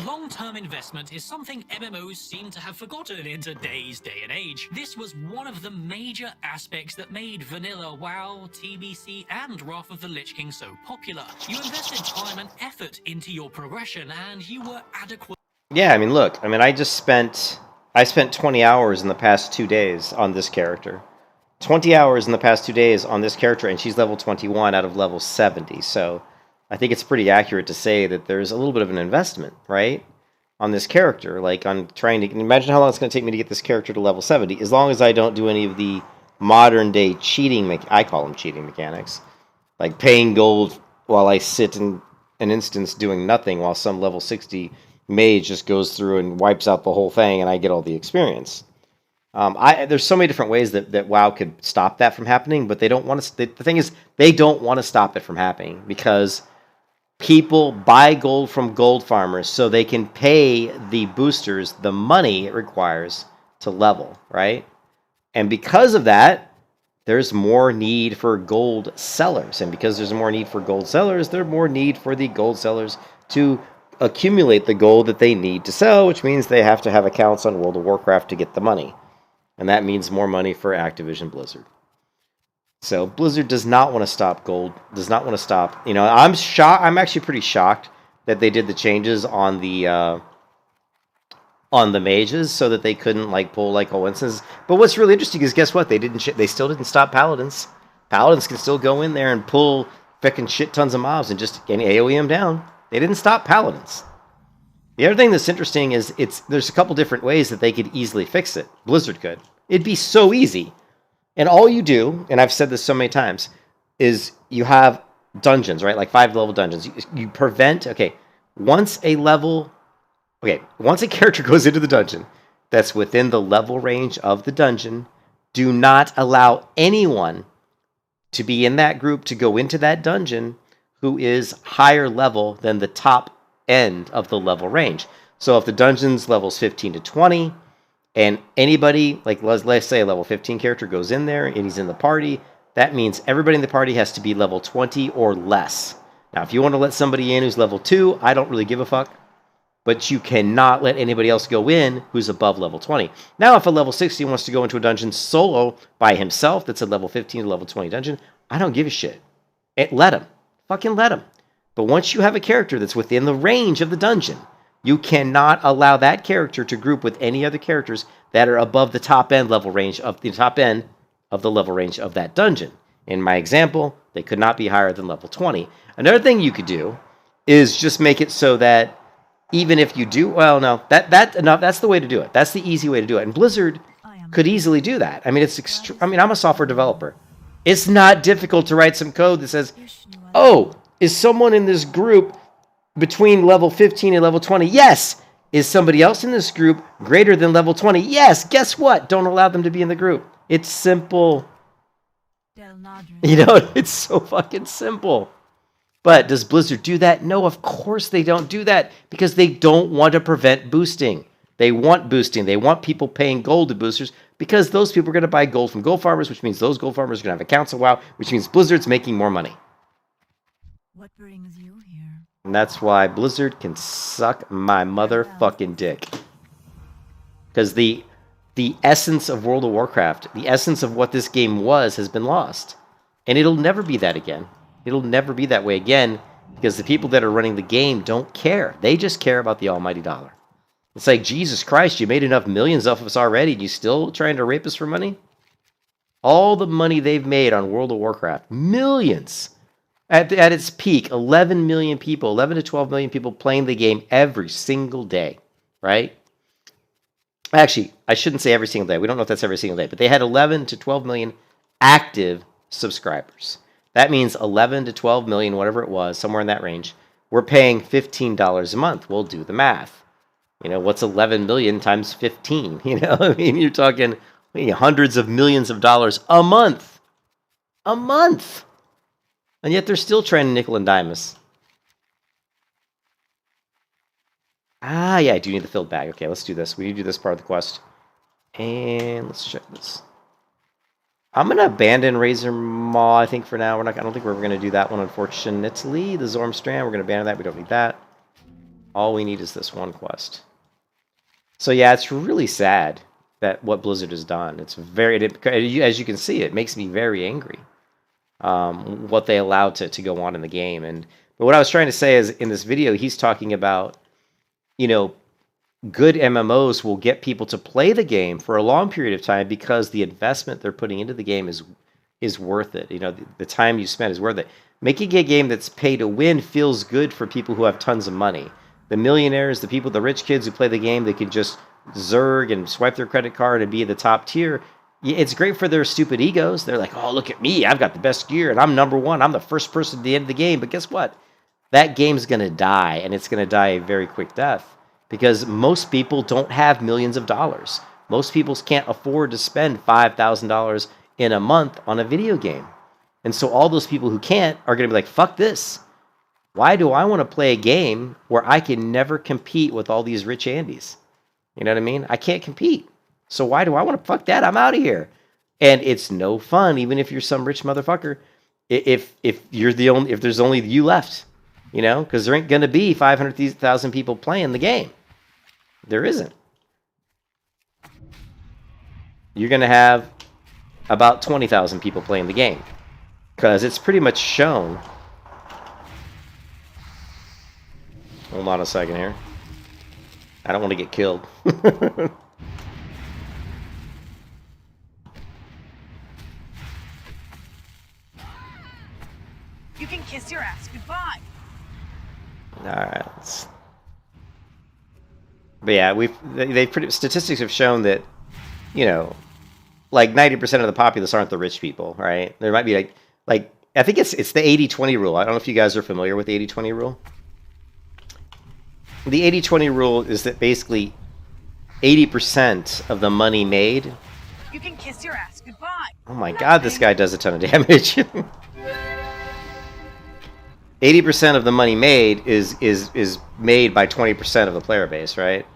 Long-term investment is something MMOs seem to have forgotten in today's day and age. This was one of the major aspects that made vanilla WoW, TBC, and Wrath of the Lich King so popular. You invested time and effort into your progression, and you were adequate. Yeah, I mean, look, I spent 20 hours in the past 2 days on this character. 20 hours in the past 2 days on this character, and she's level 21 out of level 70, so... I think it's pretty accurate to say that there's a little bit of an investment, right, on this character. Like, on trying to... Imagine how long it's going to take me to get this character to level 70, as long as I don't do any of the modern-day cheating... I call them cheating mechanics. Like, paying gold while I sit in an instance doing nothing, while some level 60 mage just goes through and wipes out the whole thing, and I get all the experience. There's so many different ways that WoW could stop that from happening, but they don't want to... The thing is, they don't want to stop it from happening, because... people buy gold from gold farmers so they can pay the boosters the money it requires to level, right? And because of that, there's more need for gold sellers. And because there's more need for gold sellers, there's more need for the gold sellers to accumulate the gold that they need to sell, which means they have to have accounts on World of Warcraft to get the money. And that means more money for Activision Blizzard. So Blizzard does not want to stop gold, does not want to stop. You know, I'm shocked. I'm actually pretty shocked that they did the changes on the mages so that they couldn't like pull like coincidences. But what's really interesting is guess what? They still didn't stop paladins. Paladins can still go in there and pull frickin' shit tons of mobs and just AoE them down. They didn't stop paladins. The other thing that's interesting is there's a couple different ways that they could easily fix it. Blizzard could. It'd be so easy. And all you do, and I've said this so many times, is you have dungeons, right? Like 5-level dungeons. You prevent, once a character goes into the dungeon that's within the level range of the dungeon, do not allow anyone to be in that group to go into that dungeon who is higher level than the top end of the level range. So if the dungeon's levels 15 to 20, and anybody, like let's say a level 15 character goes in there and he's in the party, that means everybody in the party has to be level 20 or less. Now, if you want to let somebody in who's level 2, I don't really give a fuck. But you cannot let anybody else go in who's above level 20. Now, if a level 60 wants to go into a dungeon solo by himself, that's a level 15 to level 20 dungeon, I don't give a shit. Let him. Fucking let him. But once you have a character that's within the range of the dungeon, you cannot allow that character to group with any other characters that are above the top end level range of the top end of the level range of that dungeon. In my example, they could not be higher than level 20. Another thing you could do is just make it so that even if you do, that's the way to do it. That's the easy way to do it. And Blizzard could easily do that. I mean, I'm a software developer. It's not difficult to write some code that says, oh, is someone in this group between level 15 and level 20? Yes. Is somebody else in this group greater than level 20? Yes. Guess what? Don't allow them to be in the group. It's simple. You know, it's so fucking simple. But does Blizzard do that? No, of course they don't do that because they don't want to prevent boosting. They want boosting. They want people paying gold to boosters because those people are going to buy gold from gold farmers, which means those gold farmers are going to have accounts of WoW, which means Blizzard's making more money. What brings you here? And that's why Blizzard can suck my motherfucking dick. Because the essence of World of Warcraft, the essence of what this game was, has been lost. And it'll never be that again. It'll never be that way again because the people that are running the game don't care. They just care about the almighty dollar. It's like, Jesus Christ, you made enough millions off of us already. And you still trying to rape us for money? All the money they've made on World of Warcraft, millions. At its peak, 11 million people, 11 to 12 million people playing the game every single day, right? Actually, I shouldn't say every single day. We don't know if that's every single day. But they had 11 to 12 million active subscribers. That means 11 to 12 million, whatever it was, somewhere in that range. We're paying $15 a month. We'll do the math. You know, what's 11 million times 15? You know, I mean, you're talking hundreds of millions of dollars a month. A month. And yet they're still trying to nickel and dime us. Ah, yeah, I do need the filled bag. Okay, let's do this. We need to do this part of the quest. And let's check this. I'm going to abandon Razor Maw, I think, for now. I don't think we're ever going to do that one, unfortunately. The Zormstrand, we're going to abandon that. We don't need that. All we need is this one quest. So, yeah, it's really sad that what Blizzard has done. It's as you can see, it makes me very angry. What they allowed to go on in the game. But what I was trying to say is, in this video, he's talking about, good MMOs will get people to play the game for a long period of time because the investment they're putting into the game is worth it. The time you spend is worth it. Making a game that's pay to win feels good for people who have tons of money. The millionaires, the rich kids who play the game, they can just zerg and swipe their credit card and be the top tier. It's great for their stupid egos. They're like, oh, look at me. I've got the best gear and I'm number one. I'm the first person at the end of the game. But guess what? That game's going to die, and it's going to die a very quick death. Because most people don't have millions of dollars. Most people can't afford to spend $5,000 in a month on a video game. And so all those people who can't are going to be like, fuck this. Why do I want to play a game where I can never compete with all these rich Andes? You know what I mean? I can't compete. So why do I want to fuck that? I'm out of here. And it's no fun, even if you're some rich motherfucker, if there's only you left. You know, because there ain't going to be 500,000 people playing the game. There isn't. You're going to have about 20,000 people playing the game. Because it's pretty much shown. Hold on a second here. I don't want to get killed. You can kiss your ass goodbye. Alright. But yeah, statistics have shown that, you know, like 90% of the populace aren't the rich people, right? There might be like I think it's the 80-20 rule. I don't know if you guys are familiar with the 80-20 rule. The 80-20 rule is that basically 80% of the money made. You can kiss your ass goodbye. Oh my god, this guy does a ton of damage. 80% of the money made is made by 20% of the player base, right?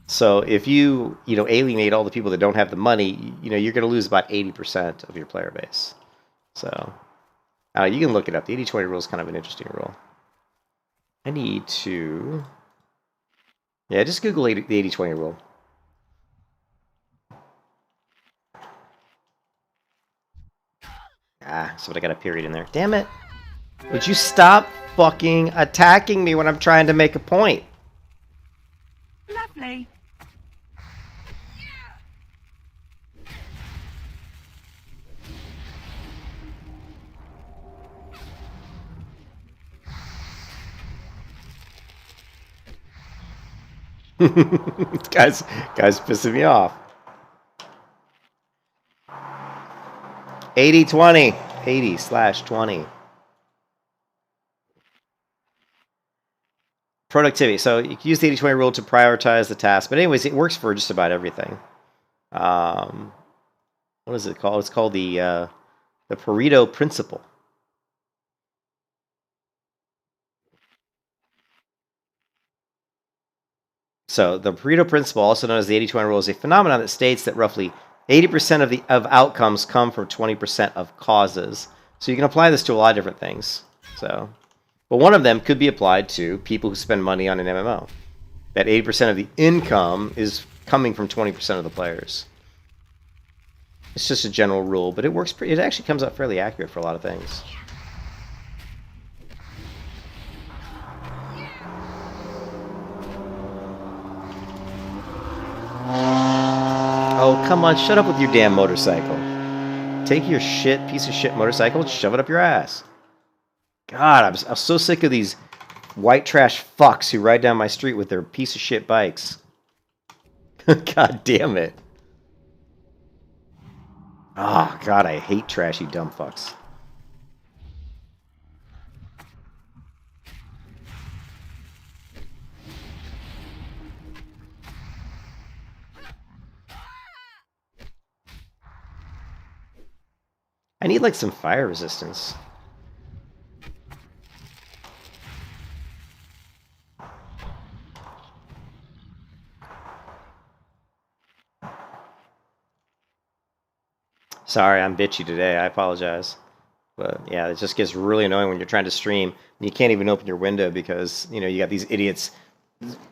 So if you alienate all the people that don't have the money, you're going to lose about 80% of your player base. So you can look it up. The 80-20 rule is kind of an interesting rule. I need to... Yeah, just Google the 80-20 rule. So I got a period in there. Damn it. Would you stop fucking attacking me when I'm trying to make a point? Lovely. Guys pissing me off. 80-20. 80/20. Productivity. So you can use the 80-20 rule to prioritize the task. But anyways, it works for just about everything. What is it called? It's called the Pareto Principle. So the Pareto Principle, also known as the 80-20 rule, is a phenomenon that states that roughly 80% of outcomes come from 20% of causes. So you can apply this to a lot of different things. So, but one of them could be applied to people who spend money on an MMO. That 80% of the income is coming from 20% of the players. It's just a general rule, but it works. It actually comes out fairly accurate for a lot of things. Oh, come on, shut up with your damn motorcycle. Take your piece of shit motorcycle and shove it up your ass. God, I'm so sick of these white trash fucks who ride down my street with their piece of shit bikes. God damn it. Oh, God, I hate trashy dumb fucks. I need, like, some fire resistance. Sorry, I'm bitchy today. I apologize. But, yeah, it just gets really annoying when you're trying to stream and you can't even open your window because, you got these idiots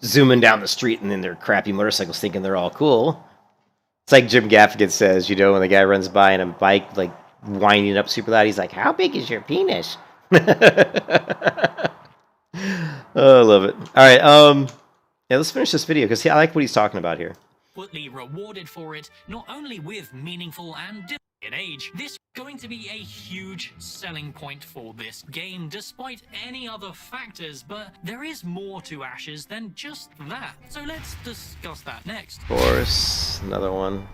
zooming down the street and then their crappy motorcycles thinking they're all cool. It's like Jim Gaffigan says, when the guy runs by in a bike, like, winding up super loud, he's like, "How big is your penis?" Oh, I love it. All right, yeah, let's finish this video because I like what he's talking about here. Rewarded for it, not only with meaningful and different age. This is going to be a huge selling point for this game, despite any other factors, but there is more to Ashes than just that. So let's discuss that next. Of course, another one.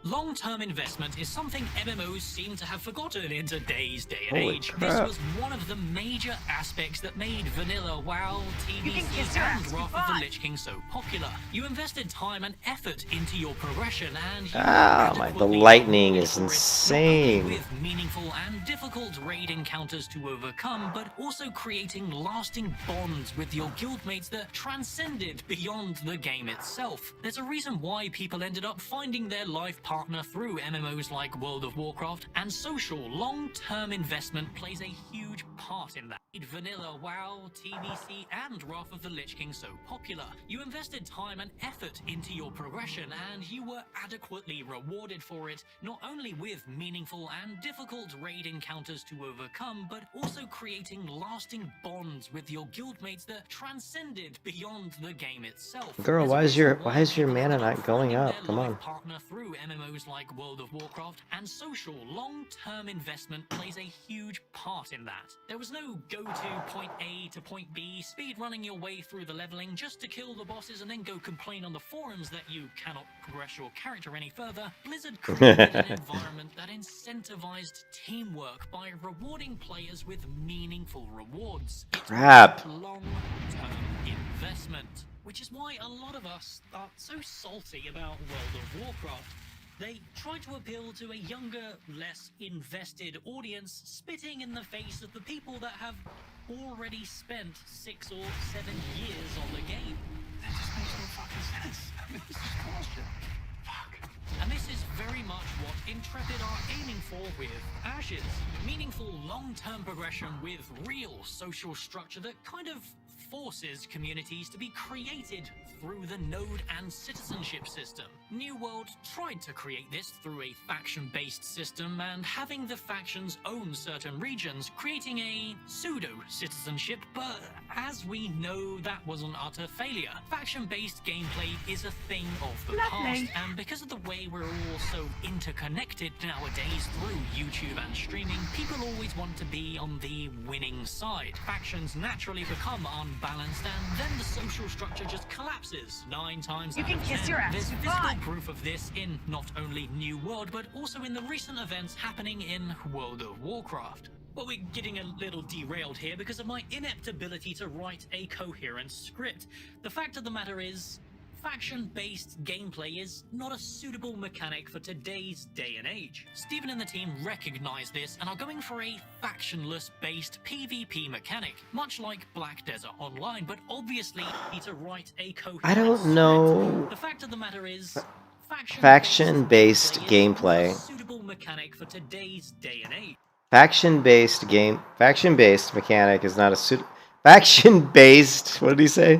Long-term investment is something MMOs seem to have forgotten in today's day and Holy age. crap. This was one of the major aspects that made vanilla WoW, TBC, and Wrath of the Lich King so popular. You invested time and effort into your progression, and you the lightning is for it, insane. not only with meaningful and difficult raid encounters to overcome, but also creating lasting bonds with your guildmates that transcended beyond the game itself. There's a reason why people ended up finding their life partner through MMOs like World of Warcraft, and social long-term investment plays a huge part in that. Vanilla, WoW, TBC, and Wrath of the Lich King so popular. You invested time and effort into your progression, and you were adequately rewarded for it, not only with meaningful and difficult raid encounters to overcome, but also creating lasting bonds with your guildmates that transcended beyond the game itself. Girl, why is your mana not going up? Come on. Partner through MMOs like World of Warcraft, and social long-term investment plays a huge part in that. There was no go-to point A to point B, speed running your way through the leveling just to kill the bosses and then go complain on the forums that you cannot progress your character any further. Blizzard created an environment that incentivized teamwork by rewarding players with meaningful rewards. Crap. Long-term investment, which is why a lot of us are so salty about World of Warcraft. They try to appeal to a younger, less invested audience, spitting in the face of the people that have already spent 6 or 7 years on the game. That just makes no fucking sense. I mean, this is bullshit. Fuck. And this is very much what Intrepid are aiming for with Ashes. Meaningful long-term progression with real social structure that kind of forces communities to be created through the node and citizenship system. New World tried to create this through a faction-based system and having the factions own certain regions, creating a pseudo-citizenship, but as we know, that was an utter failure. Faction-based gameplay is a thing of the past, and because of the way we're all so interconnected nowadays through YouTube and streaming, people always want to be on the winning side. Factions naturally become unbalanced, and then the social structure just collapses 9 times You out can of kiss 10. your ass There's goodbye. physical proof of this in not only New World, but also in the recent events happening in World of Warcraft. But we're getting a little derailed here because of my inept ability to write a coherent script. The fact of the matter is, faction-based gameplay is not a suitable mechanic for today's day and age. Steven and the team recognize this and are going for a factionless-based PvP mechanic, much like Black Desert Online, but obviously need to write a coherent I don't script. know. The fact of the matter is, Faction-based gameplay. is not a suitable mechanic for today's day and age. Faction-based mechanic is not a faction-based. What did he say?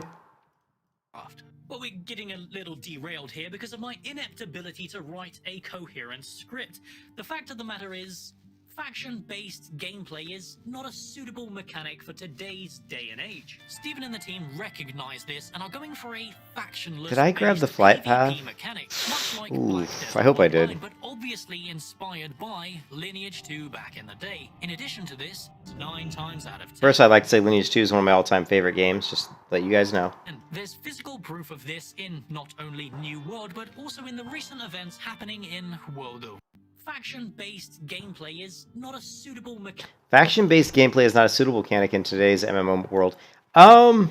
But we're getting a little derailed here because of my inept ability to write a coherent script. The fact of the matter is, faction-based gameplay is not a suitable mechanic for today's day and age. Steven and the team recognize this and are going for a factionless. Did I grab the flight path? Mechanic, much like Ooh, Black Desert I hope I Online, did. but obviously inspired by Lineage 2 back in the day. In addition to this, 9 times out of 10. First, I'd like to say Lineage 2 is one of my all-time favorite games. Just to let you guys know. And there's physical proof of this in not only New World, but also in the recent events happening in World of. Faction-based gameplay is not a suitable mechanic. Faction-based gameplay is not a suitable mechanic in today's MMO world. I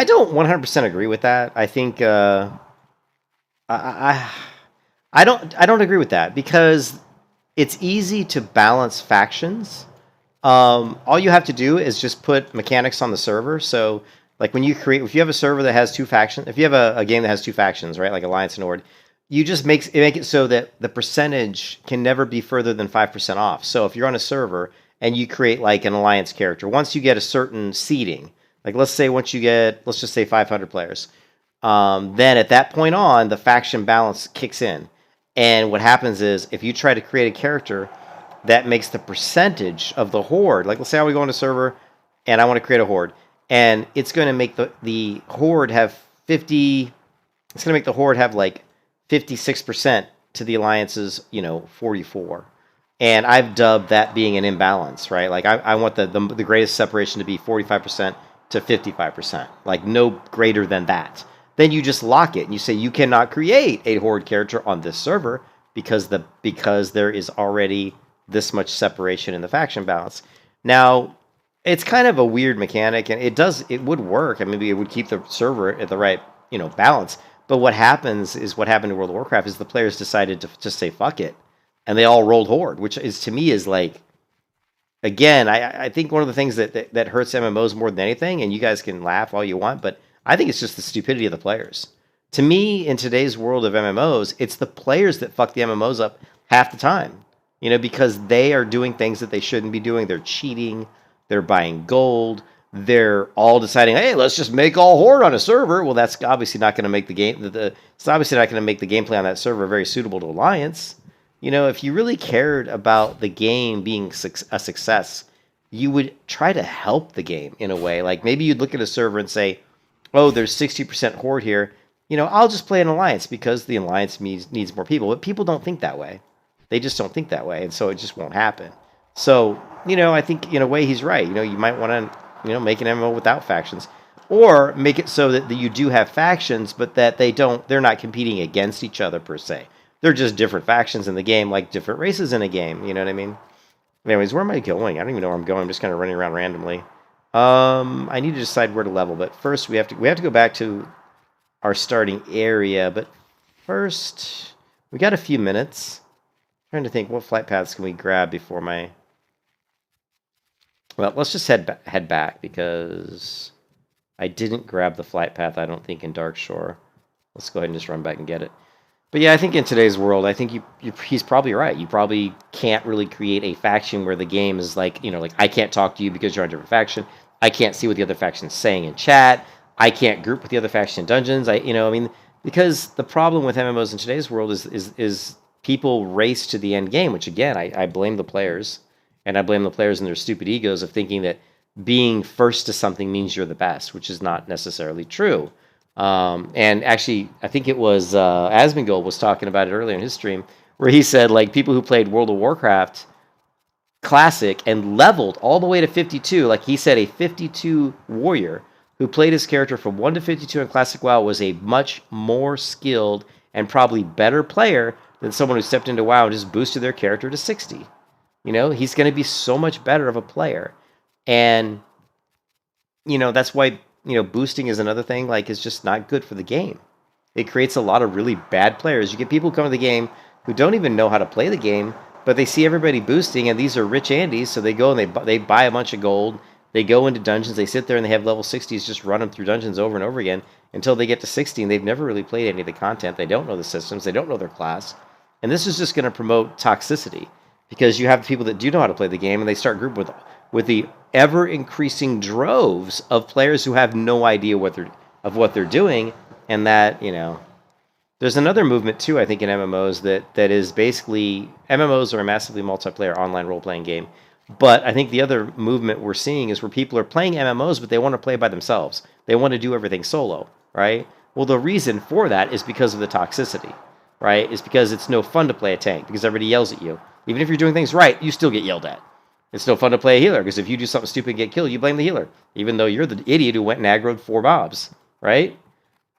don't 100% agree with that. I think I don't agree with that because it's easy to balance factions. All you have to do is just put mechanics on the server. So, like when you if you have a server that has 2 factions, if you have a game that has 2 factions, right, like Alliance and Horde, you just make it so that the percentage can never be further than 5% off. So if you're on a server and you create like an Alliance character, once you get a certain seeding, like let's just say 500 players, then at that point on, the faction balance kicks in. And what happens is if you try to create a character that makes the percentage of the horde, like let's say I would go on a server and I want to create a horde, and it's going to make the horde have 50, it's going to make the horde have like 56% to the Alliance's, 44. And I've dubbed that being an imbalance, right? Like I want the greatest separation to be 45% to 55%, like no greater than that. Then you just lock it and you say you cannot create a horde character on this server because there is already this much separation in the faction balance. Now, it's kind of a weird mechanic, and it would work. I mean, maybe it would keep the server at the right, balance. But what happens is what happened in World of Warcraft is the players decided to just say fuck it, and they all rolled horde, which is to me is like, again, I think one of the things that hurts MMOs more than anything, and you guys can laugh all you want, but I think it's just the stupidity of the players. To me, in today's world of MMOs, it's the players that fuck the MMOs up half the time. You know, because they are doing things that they shouldn't be doing. They're cheating. They're buying gold. They're all deciding, hey, let's just make all horde on a server. Well, that's obviously not going to make the game. It's obviously not going to make the gameplay on that server very suitable to Alliance. You know, if you really cared about the game being a success, you would try to help the game in a way. Like maybe you'd look at a server and say, oh, there's 60% horde here. You know, I'll just play an Alliance because the Alliance needs more people. But people don't think that way. They just don't think that way, and so it just won't happen. So, you know, I think in a way he's right. You know, you might want to, you know, make an MMO without factions, or make it so that you do have factions, but that they're not competing against each other per se. They're just different factions in the game, like different races in a game. You know what I mean? Anyways, where am I going? I don't even know where I'm going. I'm just kind of running around randomly. I need to decide where to level, but first we have to go back to our starting area. But first, we got a few minutes. Trying to think, what flight paths can we grab before my... Well, let's just head back, because I didn't grab the flight path, I don't think, in Darkshore. Let's go ahead and just run back and get it. But yeah, I think in today's world, I think he's probably right. You probably can't really create a faction where the game is like, you know, like, I can't talk to you because you're on a different faction. I can't see what the other faction's saying in chat. I can't group with the other faction in dungeons. Because the problem with MMOs in today's world is people race to the end game, which again, I blame the players, and I blame the players and their stupid egos of thinking that being first to something means you're the best, which is not necessarily true. And actually, I think it was Asmongold was talking about it earlier in his stream, where he said, like, people who played World of Warcraft Classic and leveled all the way to 52, like he said, a 52 warrior who played his character from 1 to 52 in Classic WoW was a much more skilled and probably better player than someone who stepped into WoW and just boosted their character to 60. You know, he's going to be so much better of a player. And, you know, that's why, you know, boosting is another thing, like, it's just not good for the game. It creates a lot of really bad players. You get people who come to the game who don't even know how to play the game, but they see everybody boosting, and these are rich Andys, so they go and they buy a bunch of gold. They go into dungeons, they sit there and they have level 60s, just run them through dungeons over and over again until they get to 60, and they've never really played any of the content. They don't know the systems. They don't know their class. And this is just going to promote toxicity, because you have people that do know how to play the game, and they start grouping with the ever-increasing droves of players who have no idea what they're doing, and that, you know... There's another movement, too, I think, in MMOs that is basically... MMOs are a massively multiplayer online role-playing game. But I think the other movement we're seeing is where people are playing MMOs, but they want to play by themselves. They want to do everything solo, right? Well, the reason for that is because of the toxicity, right? It's because it's no fun to play a tank, because everybody yells at you. Even if you're doing things right, you still get yelled at. It's no fun to play a healer, because if you do something stupid and get killed, you blame the healer, even though you're the idiot who went and aggroed 4 mobs, right?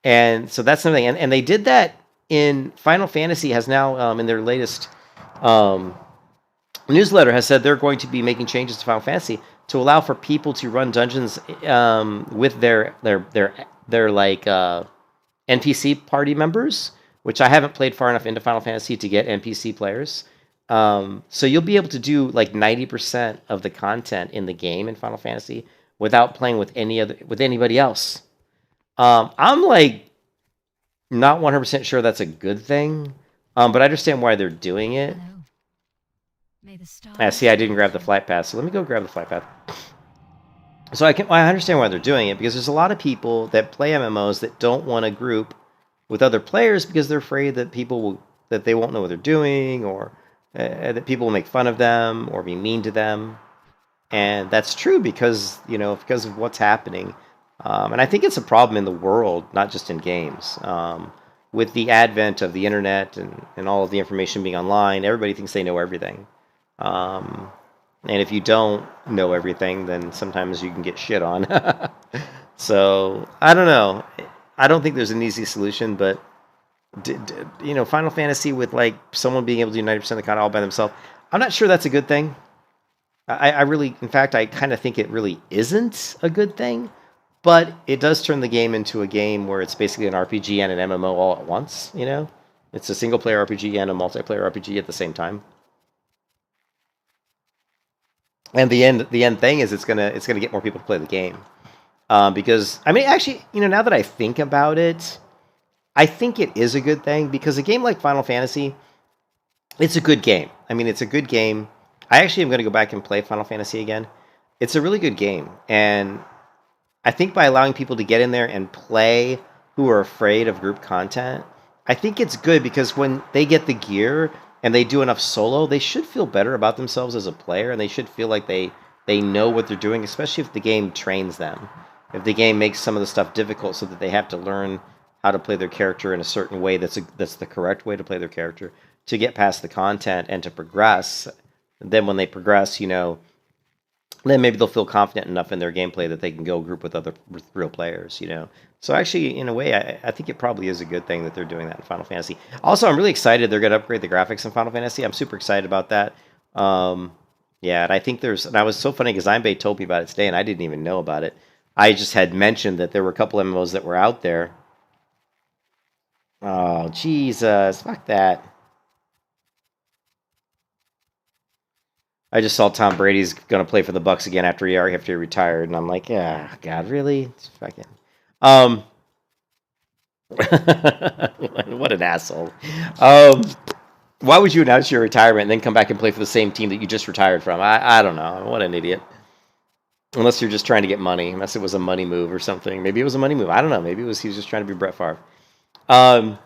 And so that's something. And they did that in Final Fantasy has now, in their latest newsletter, has said they're going to be making changes to Final Fantasy to allow for people to run dungeons with their like NPC party members, which I haven't played far enough into Final Fantasy to get NPC players. So you'll be able to do like 90% of the content in the game in Final Fantasy without playing with anybody else. I'm like not 100% sure that's a good thing, but I understand why they're doing it. See, I didn't grab the flight path, so let me go grab the flight path. So I understand why they're doing it, because there's a lot of people that play MMOs that don't want to group with other players because they're afraid that that they won't know what they're doing, or that people will make fun of them or be mean to them. And that's true because of what's happening. And I think it's a problem in the world, not just in games. With the advent of the internet and all of the information being online, everybody thinks they know everything. And if you don't know everything, then sometimes you can get shit on. So, I don't know. I don't think there's an easy solution, but Final Fantasy with like someone being able to do 90% of the content all by themselves, I'm not sure that's a good thing. I really, in fact, I kind of think it really isn't a good thing, but it does turn the game into a game where it's basically an RPG and an MMO all at once, It's a single-player RPG and a multiplayer RPG at the same time. And the end thing is it's gonna get more people to play the game, because actually, now that I think about it, I think it is a good thing because a game like Final Fantasy, it's a good game. I mean, it's a good game. I actually am going to go back and play Final Fantasy again. It's a really good game. And I think by allowing people to get in there and play who are afraid of group content, I think it's good because when they get the gear and they do enough solo, they should feel better about themselves as a player, and they should feel like they know what they're doing, especially if the game trains them. If the game makes some of the stuff difficult so that they have to learn how to play their character in a certain way that's the correct way to play their character to get past the content and to progress. Then when they progress, then maybe they'll feel confident enough in their gameplay that they can go group with real players, So actually, in a way, I think it probably is a good thing that they're doing that in Final Fantasy. Also, I'm really excited they're going to upgrade the graphics in Final Fantasy. I'm super excited about that. Yeah, and I think and I was so funny because Einbei told me about it today, and I didn't even know about it. I just had mentioned that there were a couple MMOs that were out there. Oh, Jesus, fuck that. I just saw Tom Brady's going to play for the Bucks again after he retired, and I'm like, yeah, God, really? It's fucking... what an asshole. Why would you announce your retirement and then come back and play for the same team that you just retired from? I don't know. What an idiot. Unless you're just trying to get money. Unless it was a money move or something. Maybe it was a money move. I don't know. Maybe he was just trying to be Brett Favre. But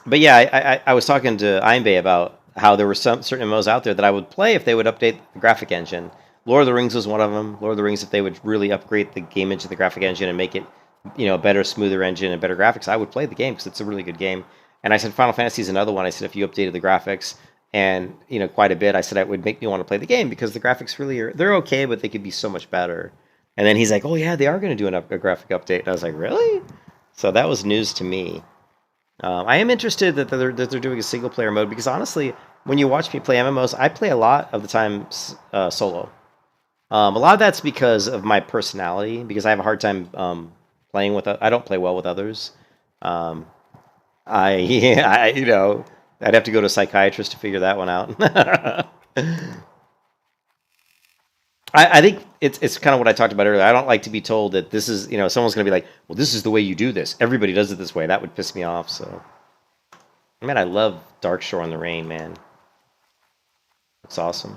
yeah, I was talking to Einbei about how there were some certain MMOs out there that I would play if they would update the graphic engine. Lord of the Rings was one of them. Lord of the Rings, if they would really upgrade the game into the graphic engine and make it, a better, smoother engine and better graphics, I would play the game because it's a really good game. And I said Final Fantasy is another one. I said if you updated the graphics and quite a bit, I said it would make me want to play the game because the graphics really they're okay, but they could be so much better. And then he's like, oh yeah, they are going to do a graphic update. And I was like, really? So that was news to me. I am interested that they're doing a single player mode because honestly, when you watch me play MMOs, I play a lot of the time solo. A lot of that's because of my personality, because I have a hard time playing with. I don't play well with others. I'd have to go to a psychiatrist to figure that one out. I think it's kind of what I talked about earlier. I don't like to be told that this is, someone's going to be like, well, this is the way you do this. Everybody does it this way. That would piss me off. So, man, I love Darkshore on the Rain, man. It's awesome.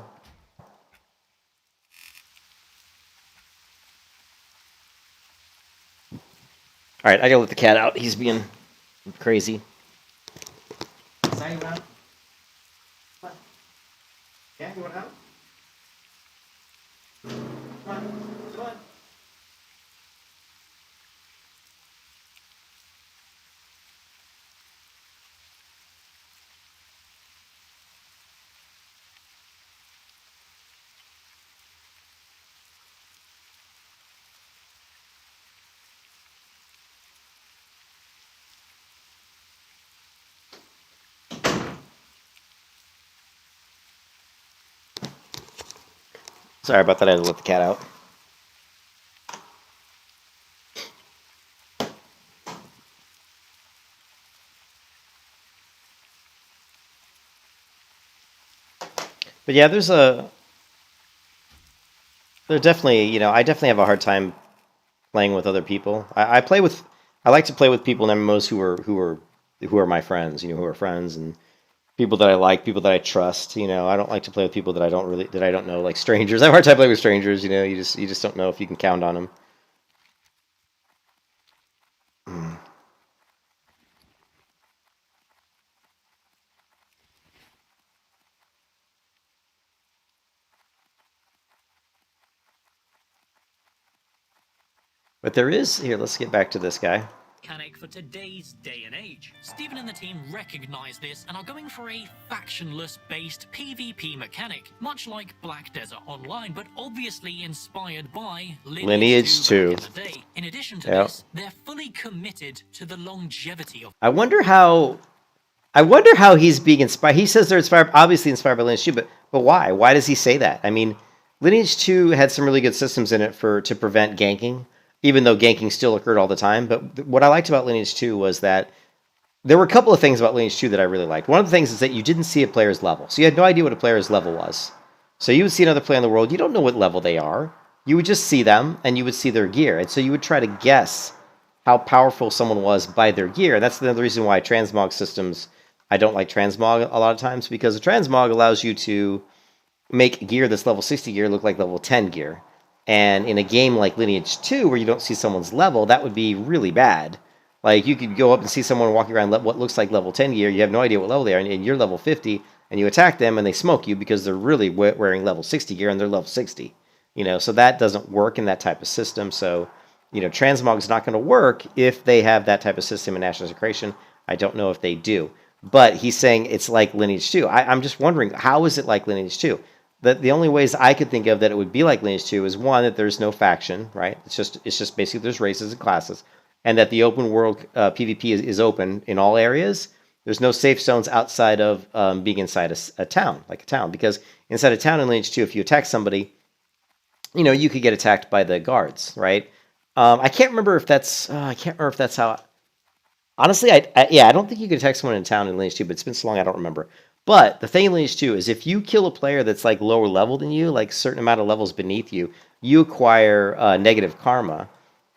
All right, I gotta let the cat out. He's being crazy. Is you out? What? Yeah, you want out? Come on, come on. Sorry about that, I had to let the cat out. But yeah, I definitely have a hard time playing with other people. I like to play with people in MMOs who are my friends, who are friends and people that I like, people that I trust. I don't like to play with people that I don't know, like strangers. I have a hard time playing with strangers. You just don't know if you can count on them. But there is here. Let's get back to this guy. Mechanic for today's day and age. Stephen and the team recognize this and are going for a factionless-based PvP mechanic, much like Black Desert Online, but obviously inspired by Lineage 2. In addition to this, they're fully committed to the longevity of... I wonder how he's being inspired. He says they're obviously inspired by Lineage 2, but why? Why does he say that? I mean, Lineage 2 had some really good systems in it to prevent ganking, even though ganking still occurred all the time. But what I liked about Lineage 2 was that there were a couple of things about Lineage 2 that I really liked. One of the things is that you didn't see a player's level. So you had no idea what a player's level was. So you would see another player in the world. You don't know what level they are. You would just see them, and you would see their gear. And so you would try to guess how powerful someone was by their gear. That's the reason why transmog systems, I don't like transmog a lot of times, because a transmog allows you to make gear that's level 60 gear look like level 10 gear. And in a game like Lineage 2, where you don't see someone's level, that would be really bad. Like, you could go up and see someone walking around what looks like level 10 gear, you have no idea what level they are, and you're level 50, and you attack them, and they smoke you because they're really wearing level 60 gear, and they're level 60. You know, so that doesn't work in that type of system. So, you know, transmog's not going to work if they have that type of system in National Desecration. I don't know if they do. But he's saying it's like Lineage 2. I'm just wondering, how is it like Lineage 2? The only ways I could think of that it would be like Lineage 2 is, one, that there's no faction, right? It's just basically there's races and classes, and that the open world PvP is open in all areas. There's no safe zones outside of being inside a town, like a town, because inside a town in Lineage 2, if you attack somebody, you know, you could get attacked by the guards, right? I can't remember if that's how. Honestly, I don't think you could attack someone in town in Lineage 2, but it's been so long I don't remember. But the thing in Lineage 2 is, if you kill a player that's like lower level than you, like a certain amount of levels beneath you, you acquire negative karma,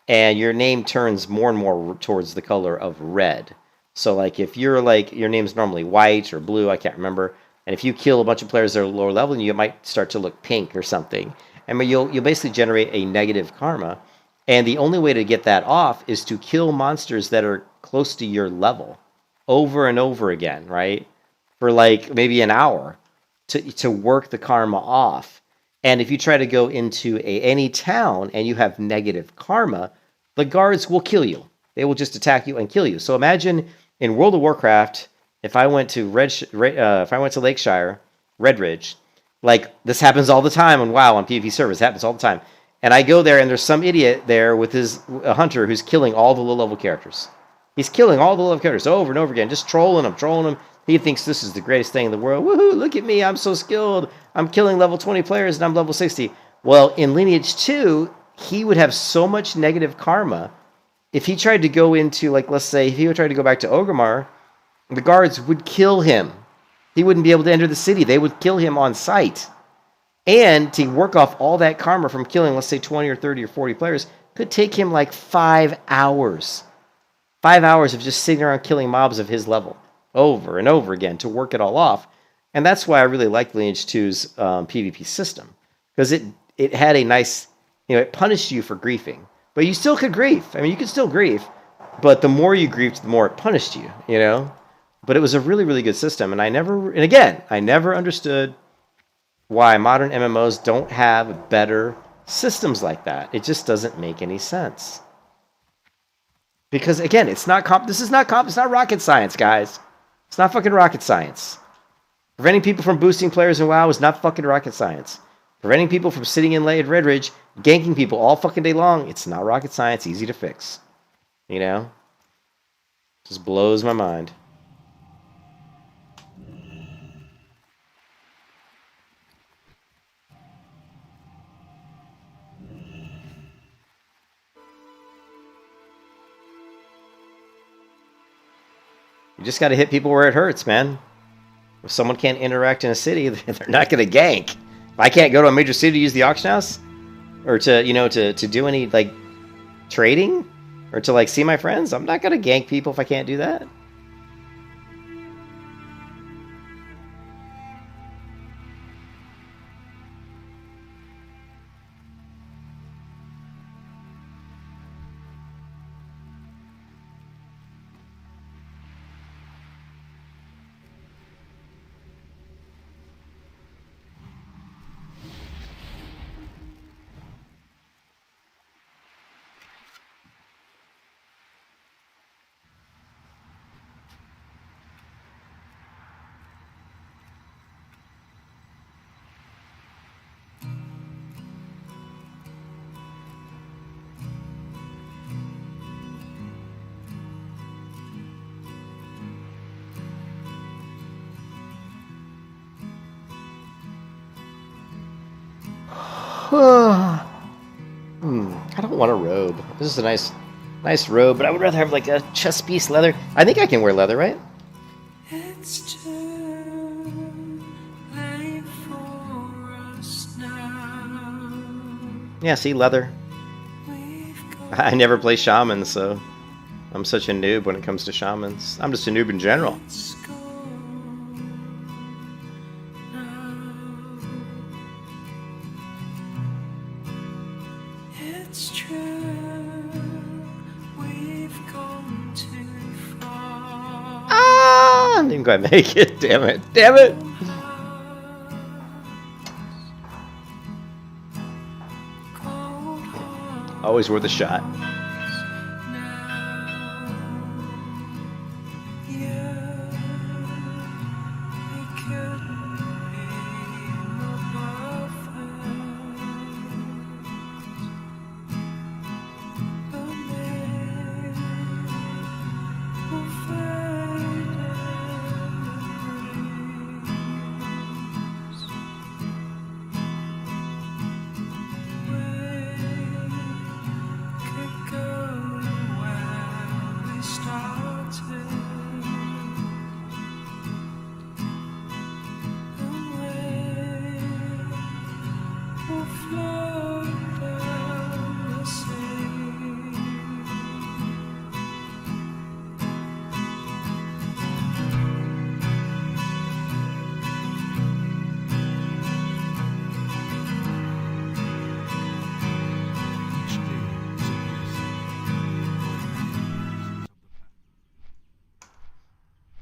and your name turns more and more towards the color of red. So like if you're like, your name's normally white or blue, I can't remember, and if you kill a bunch of players that are lower level, you might start to look pink or something. And you'll basically generate a negative karma. And the only way to get that off is to kill monsters that are close to your level over and over again, right? For like maybe an hour to work the karma off. And if you try to go into any town and you have negative karma, the guards will kill you. They will just attack you and kill you. So imagine in World of Warcraft, if I went to Lakeshire, Redridge, like this happens all the time on WoW on PvP servers, it happens all the time. And I go there and there's some idiot there with a hunter who's killing all the low-level characters. He's killing all the low-level characters over and over again, just trolling them. He thinks this is the greatest thing in the world. Woohoo, look at me, I'm so skilled. I'm killing level 20 players and I'm level 60. Well, in Lineage 2, he would have so much negative karma. If he tried to go into, like, let's say, if he would try to go back to Orgrimmar, the guards would kill him. He wouldn't be able to enter the city. They would kill him on sight. And to work off all that karma from killing, let's say, 20 or 30 or 40 players, could take him like 5 hours. 5 hours of just sitting around killing mobs of his level over and over again to work it all off. And that's why I really like Lineage 2's PvP system. Because it had a nice, you know, it punished you for griefing. But you still could grief. I mean, you could still grief. But the more you griefed, the more it punished you, you know? But it was a really, really good system. And I never understood why modern MMOs don't have better systems like that. It just doesn't make any sense. Because again, it's not rocket science, guys. It's not fucking rocket science. Preventing people from boosting players in WoW is not fucking rocket science. Preventing people from sitting in at Redridge, ganking people all fucking day long, it's not rocket science, easy to fix. You know? Just blows my mind. You just got to hit people where it hurts, man. If someone can't interact in a city, they're not going to gank. If I can't go to a major city to use the auction house, or to do any like trading, or to like see my friends, I'm not going to gank people if I can't do that. I don't want a robe. This is a nice robe, but I would rather have like a chest piece leather. I think I can wear leather, right? It's too late for us now. Yeah, see, leather. I never play Shaman, so I'm such a noob when it comes to shamans. I'm just a noob in general. It's gone now. It's true, we've gone too far. Ah! I didn't quite make it. Damn it. Damn it. Cold heart Always worth a shot. now. Yeah, we couldn't be more perfect. But maybe we'll fade we could go where we started, and we'll float down the sea.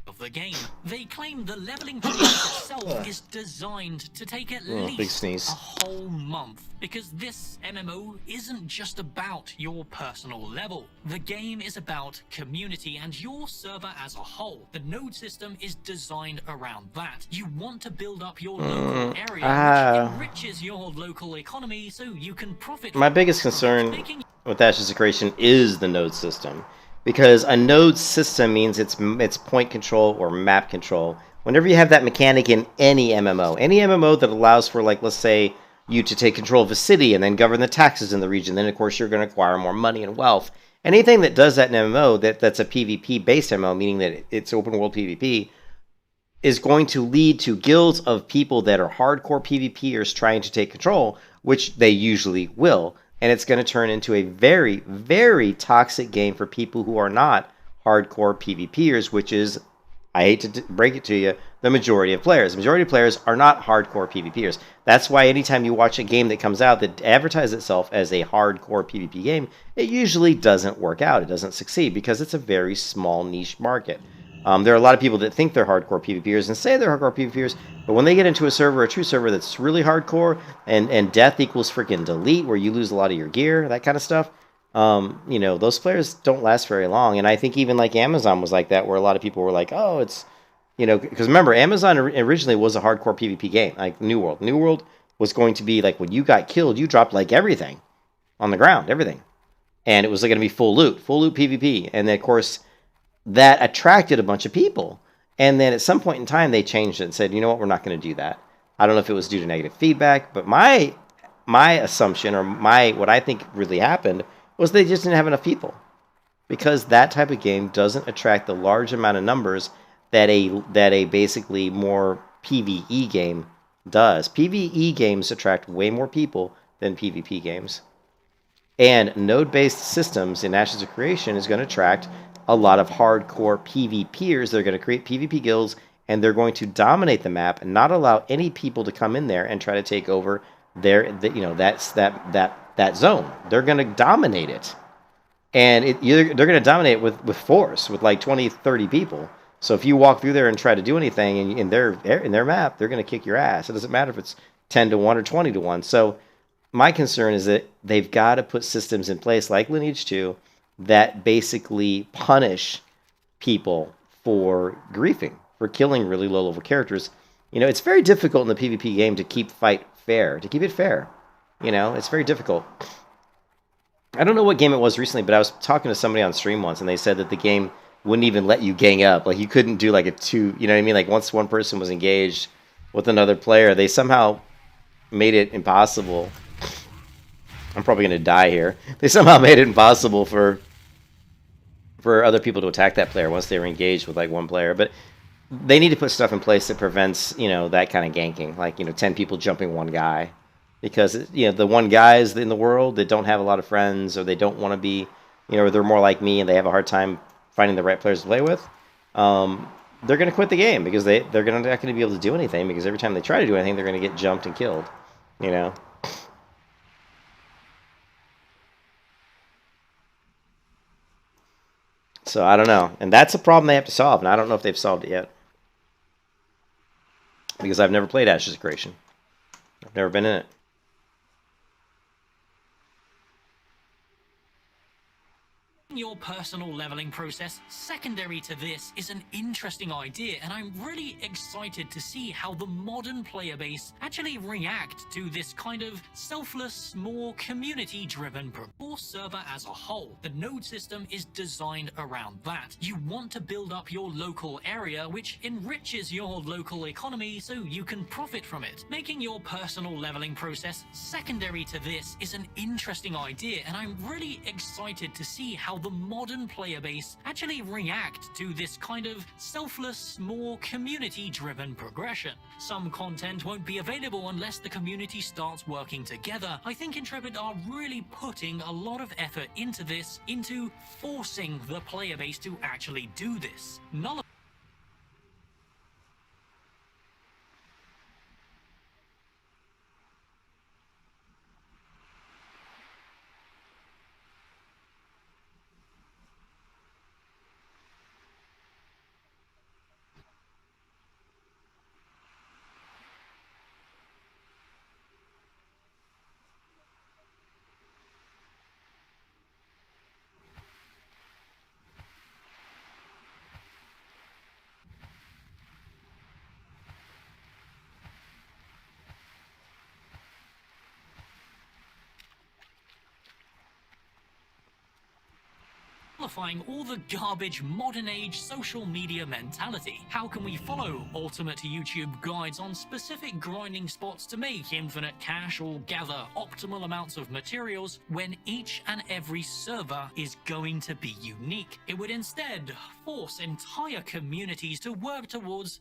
Of the game. They claim the leveling process itself is designed to take at big least sneeze. a whole month, because this MMO isn't just about your personal level. The game is about community and your server as a whole. The node system is designed around that. You want to build up your local area, which enriches your local economy so you can profit My from biggest it, concern making with Ashes of Creation is the node system. Because a node system means it's point control or map control. Whenever you have that mechanic in any MMO that allows for, like, let's say, you to take control of a city and then govern the taxes in the region, then of course you're going to acquire more money and wealth. Anything that does that in an MMO, that's a PvP-based MMO, meaning that it's open world PvP, is going to lead to guilds of people that are hardcore PvPers trying to take control, which they usually will. And it's going to turn into a very, very toxic game for people who are not hardcore PvPers, which is, I hate to break it to you, the majority of players. The majority of players are not hardcore PvPers. That's why anytime you watch a game that comes out that advertises itself as a hardcore PvP game, it usually doesn't work out. It doesn't succeed because it's a very small niche market. There are a lot of people that think they're hardcore PvPers and say they're hardcore PvPers, but when they get into a server, a true server that's really hardcore, and death equals freaking delete, where you lose a lot of your gear, that kind of stuff, those players don't last very long. And I think even like Amazon was like that, where a lot of people were like, oh, it's, because remember, Amazon originally was a hardcore PvP game, like New World. New World was going to be like when you got killed, you dropped like everything on the ground, everything. And it was like going to be full loot PvP. And then, of course, that attracted a bunch of people. And then at some point in time, they changed it and said, you know what, we're not going to do that. I don't know if it was due to negative feedback, but my assumption, or what I think really happened, was they just didn't have enough people. Because that type of game doesn't attract the large amount of numbers that a basically more PvE game does. PvE games attract way more people than PvP games. And node-based systems in Ashes of Creation is going to attract a lot of hardcore PvPers. They're going to create PvP guilds, and they're going to dominate the map and not allow any people to come in there and try to take over that zone. They're going to dominate it. And they're going to dominate it with force, with like 20, 30 people. So if you walk through there and try to do anything in their map, they're going to kick your ass. It doesn't matter if it's 10 to 1 or 20 to 1. So my concern is that they've got to put systems in place like Lineage 2 that basically punish people for griefing, for killing really low-level characters. It's very difficult in the PvP game to keep fight fair, to keep it fair. It's very difficult. I don't know what game it was recently, but I was talking to somebody on stream once, and they said that the game wouldn't even let you gang up. Like, you couldn't do like a two, you know what I mean? Like, once one person was engaged with another player, they somehow made it impossible. I'm probably going to die here. They somehow made it impossible for other people to attack that player once they were engaged with like one player. But they need to put stuff in place that prevents, that kind of ganking. Like, 10 people jumping one guy. Because, the one guys in the world that don't have a lot of friends, or they don't want to be you know, they're more like me and they have a hard time finding the right players to play with, they're going to quit the game because they're not going to be able to do anything because every time they try to do anything, they're going to get jumped and killed, you know. So I don't know, and that's a problem they have to solve, and I don't know if they've solved it yet because I've never played Ashes of Creation. I've never been in it. Your personal leveling process secondary to this is an interesting idea, and I'm really excited to see how the modern player base actually react to this kind of selfless, more community-driven server as a whole. The node system is designed around that. You want to build up your local area, which enriches your local economy so you can profit from it. Making your personal leveling process secondary to this is an interesting idea, and I'm really excited to see how the modern player base actually react to this kind of selfless, more community-driven progression. Some content won't be available unless the community starts working together. I think Intrepid are really putting a lot of effort into this, into forcing the player base to actually do this. Nullifying all the garbage modern age social media mentality. How can we follow ultimate YouTube guides on specific grinding spots to make infinite cash or gather optimal amounts of materials when each and every server is going to be unique? It would instead force entire communities to work towards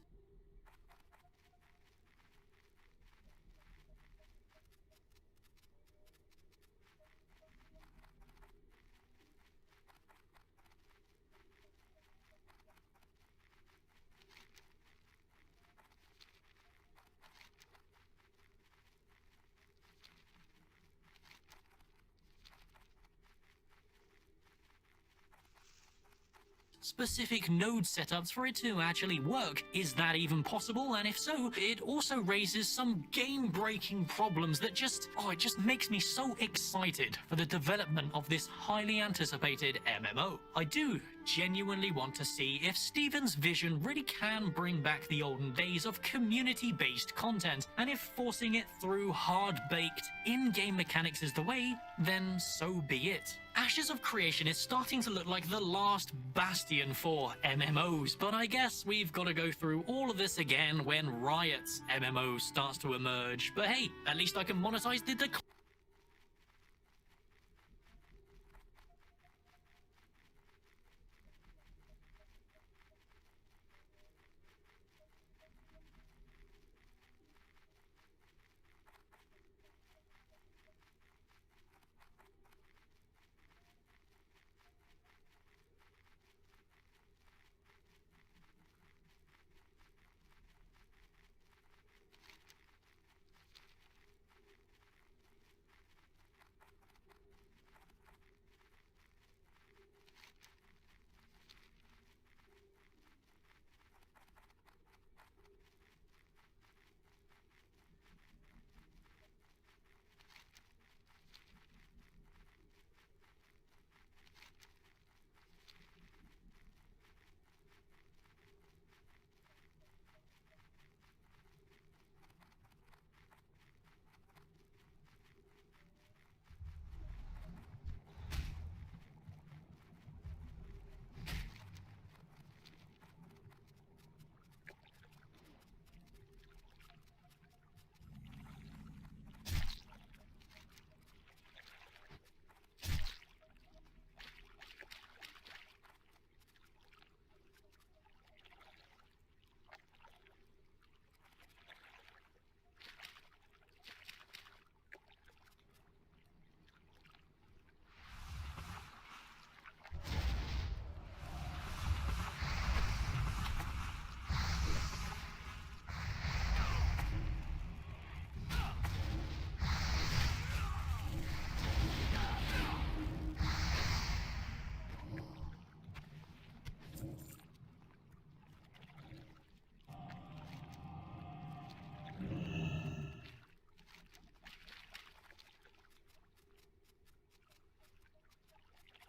specific node setups for it to actually work. Is that even possible? And if so, it also raises some game-breaking problems that it just makes me so excited for the development of this highly anticipated MMO. I do genuinely want to see if Steven's vision really can bring back the olden days of community-based content, and if forcing it through hard-baked in-game mechanics is the way, then so be it. Ashes of Creation is starting to look like the last bastion for MMOs, but I guess we've got to go through all of this again when Riot's MMO starts to emerge. But hey, at least I can monetize the decline.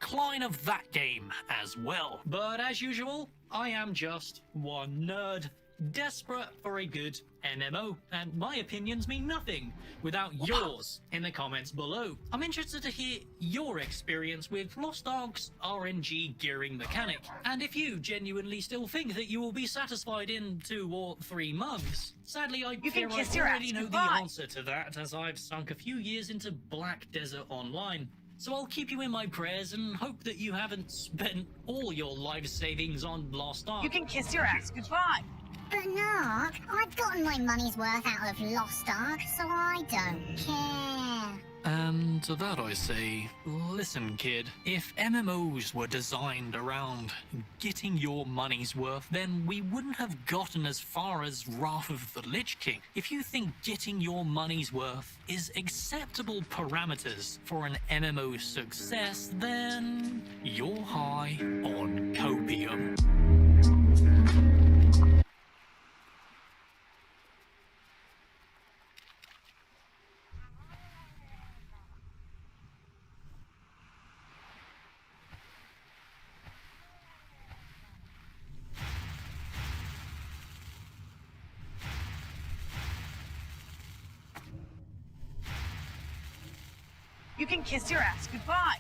decline of that game as well. But as usual, I am just one nerd, desperate for a good MMO, and my opinions mean nothing without yours in the comments below. I'm interested to hear your experience with Lost Ark's RNG gearing mechanic, and if you genuinely still think that you will be satisfied in 2 or 3 months. Sadly, I You fear can I kiss your already ass know the goodbye. answer to that, as I've sunk a few years into Black Desert Online. So I'll keep you in my prayers and hope that you haven't spent all your life savings on Lost Ark. You can kiss your ass goodbye. But Nark, I've gotten my money's worth out of Lost Ark, so I don't care. And to that I say, listen kid, if MMOs were designed around getting your money's worth, then we wouldn't have gotten as far as Wrath of the Lich King. If you think getting your money's worth is acceptable parameters for an MMO success, then you're high on copium. You can kiss your ass goodbye.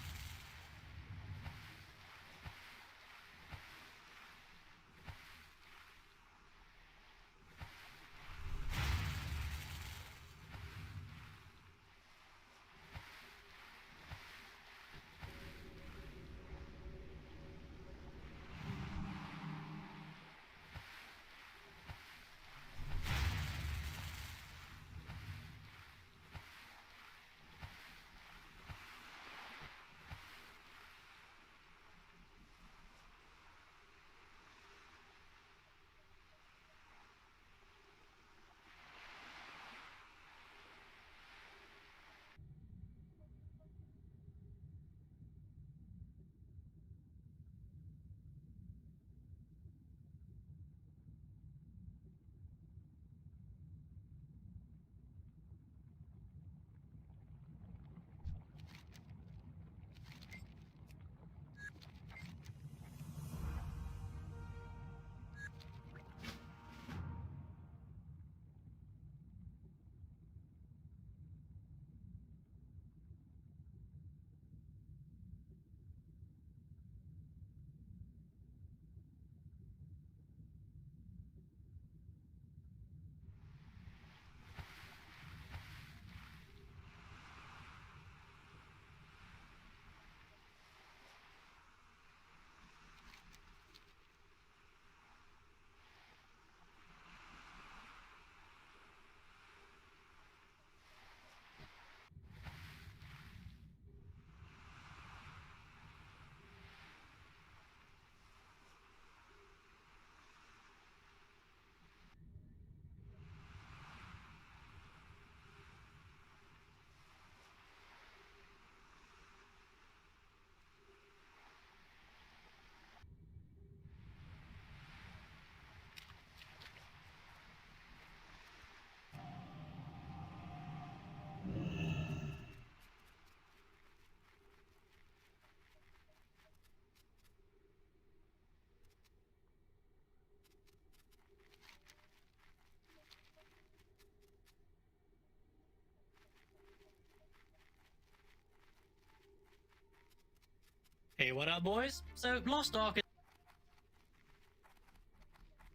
Hey, what up, boys? So, Lost Ark is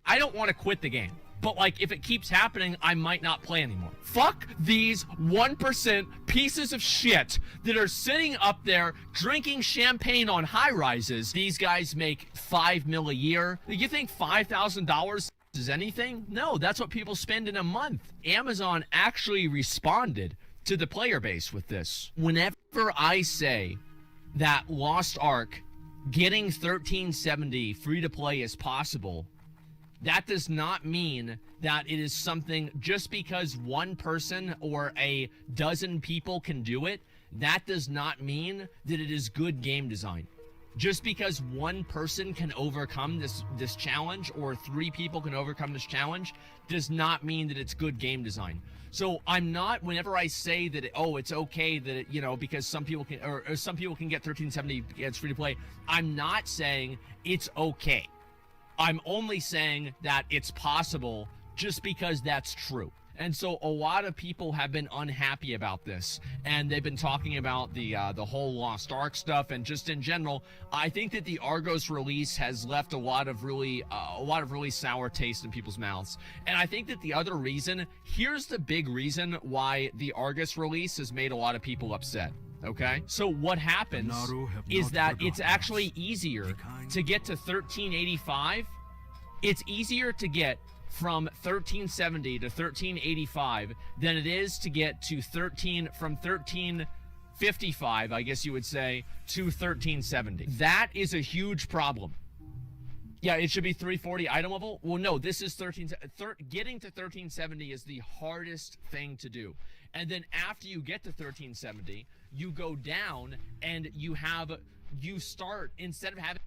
I don't want to quit the game, but like if it keeps happening, I might not play anymore. Fuck these 1% pieces of shit that are sitting up there drinking champagne on high rises. These guys make $5 million a year. You think $5,000 is anything? No, that's what people spend in a month. Amazon actually responded to the player base with this. Whenever I say that Lost Ark getting 1370 free to play is possible, that does not mean that it is something just because one person or a dozen people can do it. That does not mean that it is good game design. Just because one person can overcome this challenge or 3 people can overcome this challenge does not mean that it's good game design. So I'm not, whenever I say that, it's okay that, because some people can, or some people can get 1370, it's free to play, I'm not saying it's okay. I'm only saying that it's possible just because that's true. And so a lot of people have been unhappy about this, and they've been talking about the whole Lost Ark stuff, and just in general, I think that the Argos release has left a lot of really sour taste in people's mouths. And I think that the other reason, here's the big reason why the Argus release has made a lot of people upset. Okay, so what happens is that it's actually easier to get to 1385. It's easier to get from 1370 to 1385 than it is to get to from 1355, I guess you would say, to 1370. That is a huge problem. Yeah, it should be 340 item level. Well, no, this is getting to 1370 is the hardest thing to do. And then after you get to 1370, you go down and you start, instead of having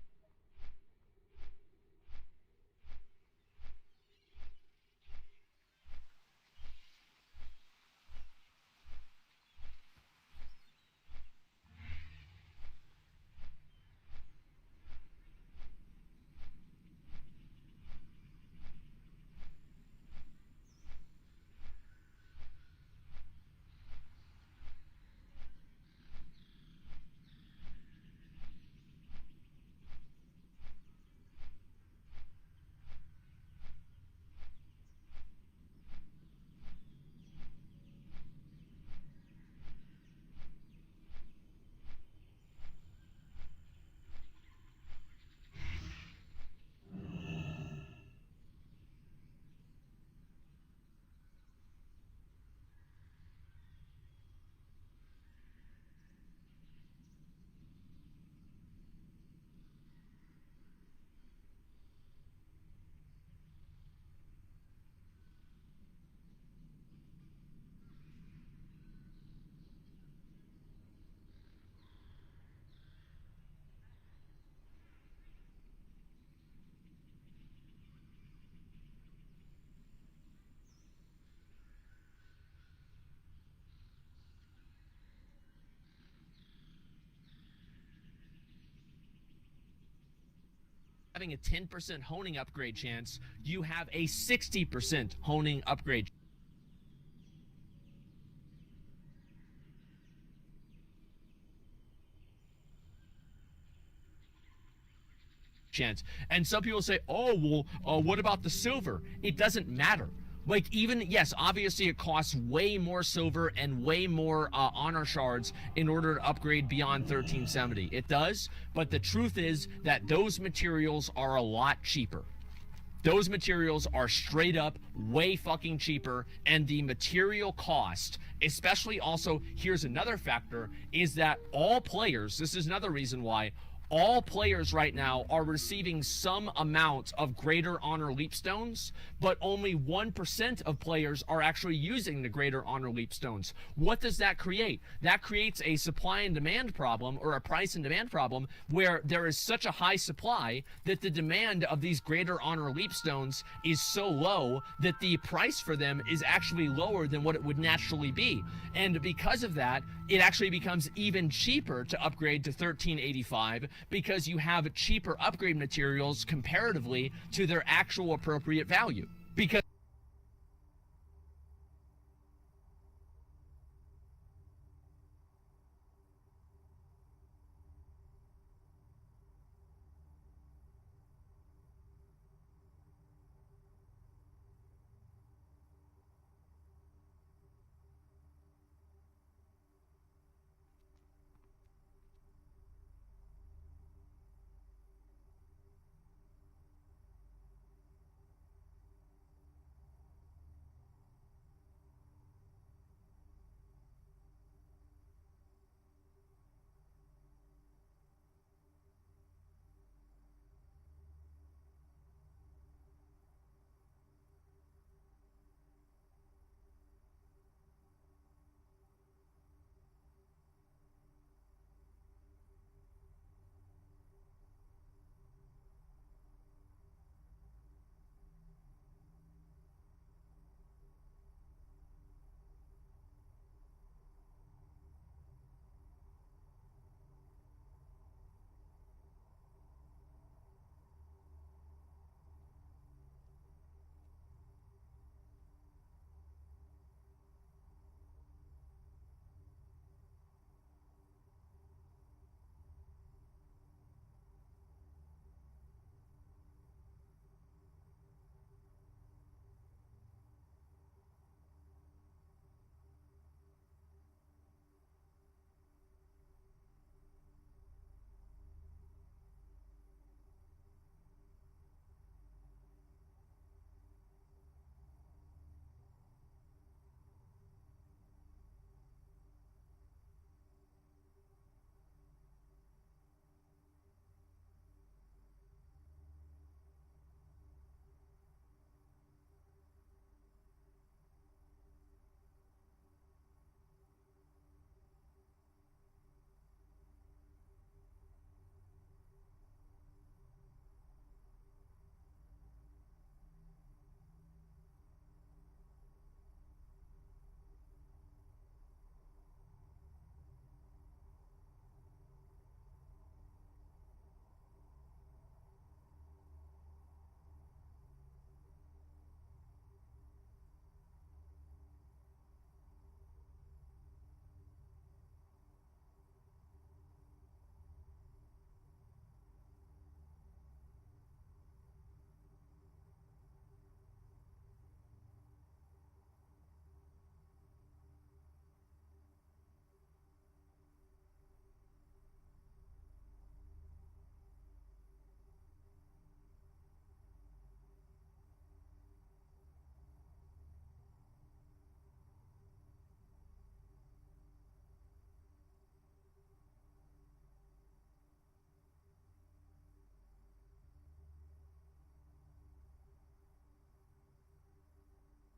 having a 10% honing upgrade chance, you have a 60% honing upgrade chance. And some people say, oh, well, what about the silver? It doesn't matter. Like, even, yes, obviously it costs way more silver and way more honor shards in order to upgrade beyond 1370. It does, but the truth is that those materials are a lot cheaper. Those materials are straight up way fucking cheaper, and the material cost, especially also, here's another factor, is that all players, this is another reason why, all players right now are receiving some amount of greater honor leapstones, but only 1% of players are actually using the greater honor leapstones. What does that create? That creates a supply and demand problem, or a price and demand problem, where there is such a high supply that the demand of these greater honor leapstones is so low that the price for them is actually lower than what it would naturally be. And because of that, it actually becomes even cheaper to upgrade to 1385, because you have cheaper upgrade materials comparatively to their actual appropriate value. Because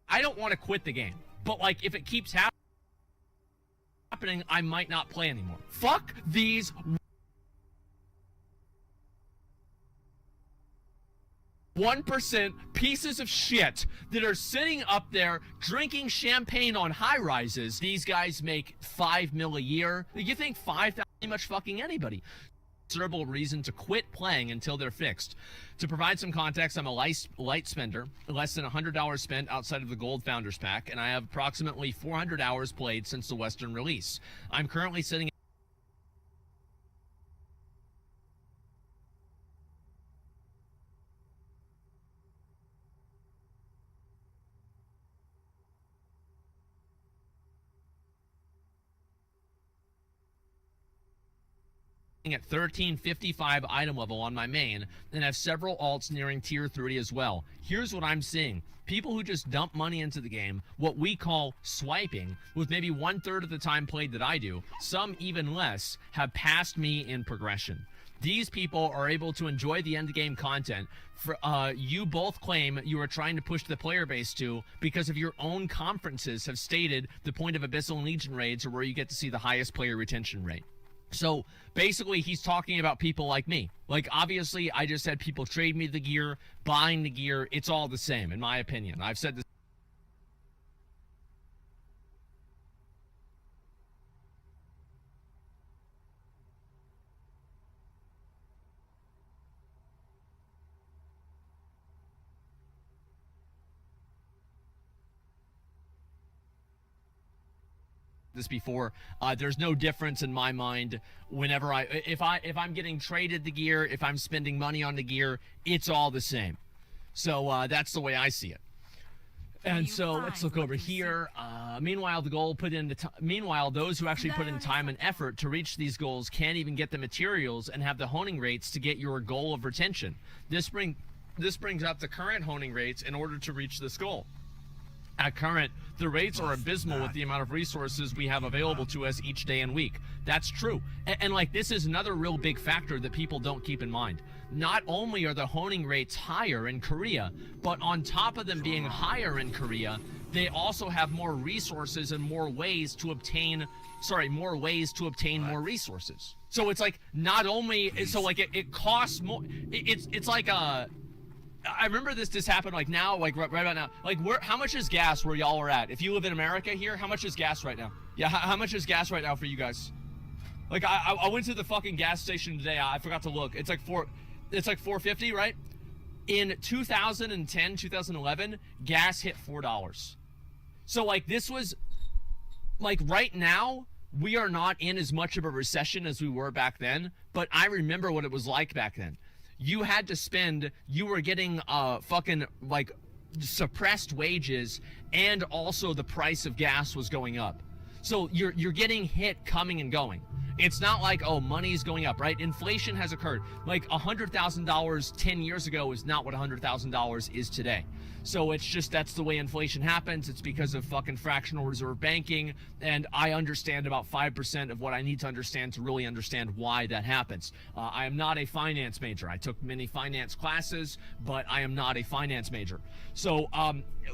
I don't want to quit the game, but like if it keeps happening, I might not play anymore. Fuck these 1% pieces of shit that are sitting up there drinking champagne on high rises. These guys make $5 million a year. You think 5,000 much fucking anybody? Considerable reason to quit playing until they're fixed. To provide some context, I'm a light spender, less than $100 spent outside of the Gold Founders Pack, and I have approximately 400 hours played since the Western release. I'm currently sitting at 1355 item level on my main, and have several alts nearing tier 30 as well. Here's what I'm seeing. People who just dump money into the game, what we call swiping, with maybe 1/3 of the time played that I do, some even less, have passed me in progression. These people are able to enjoy the end game content you both claim you are trying to push the player base to because of your own conferences have stated the point of Abyssal and Legion raids are where you get to see the highest player retention rate. So basically he's talking about people like me. Like obviously I just had people trade me the gear, buying the gear. It's all the same in my opinion. I've said this before. There's no difference in my mind whenever if I'm getting traded the gear, if I'm spending money on the gear, it's all the same. So that's the way I see it. And so let's look over here. Meanwhile, those who actually put in time and effort to reach these goals can't even get the materials and have the honing rates to get your goal of retention. This brings up the current honing rates in order to reach this goal. At current, the rates are abysmal with the amount of resources we have available to us each day and week. That's true. And like, this is another real big factor that people don't keep in mind. Not only are the honing rates higher in Korea, but on top of them being higher in Korea, they also have more resources and more ways to obtain more resources. So it's like, not only, so like it costs more, it's like I remember this happened like now, like right about now. Like how much is gas where y'all are at? If you live in America here, how much is gas right now? Yeah, how much is gas right now for you guys? Like I went to the fucking gas station today. I forgot to look. It's like $4.50, right? In 2010, 2011, gas hit $4. So like this was like right now we are not in as much of a recession as we were back then, but I remember what it was like back then. You had to spend, you were getting fucking like suppressed wages, and also the price of gas was going up. So you're getting hit coming and going. It's not like, oh, money's going up, right? Inflation has occurred. Like $100,000 10 years ago is not what $100,000 is today. So it's just, that's the way inflation happens. It's because of fucking fractional reserve banking. And I understand about 5% of what I need to understand to really understand why that happens. I am not a finance major. I took many finance classes, but I am not a finance major. So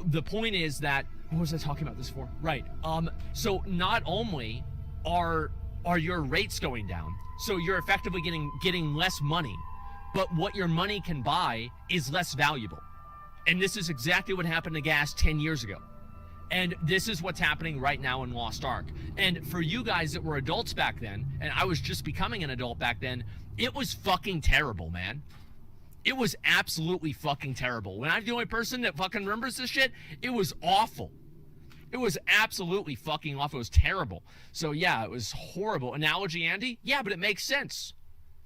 the point is that, what was I talking about this for? Right. So not only are your rates going down, so you're effectively getting less money, but what your money can buy is less valuable. And this is exactly what happened to gas 10 years ago. And this is what's happening right now in Lost Ark. And for you guys that were adults back then, and I was just becoming an adult back then, it was fucking terrible, man. It was absolutely fucking terrible. When I'm the only person that fucking remembers this shit, it was awful. It was absolutely fucking awful. It was terrible. So yeah, it was horrible. Analogy, Andy? Yeah, but it makes sense.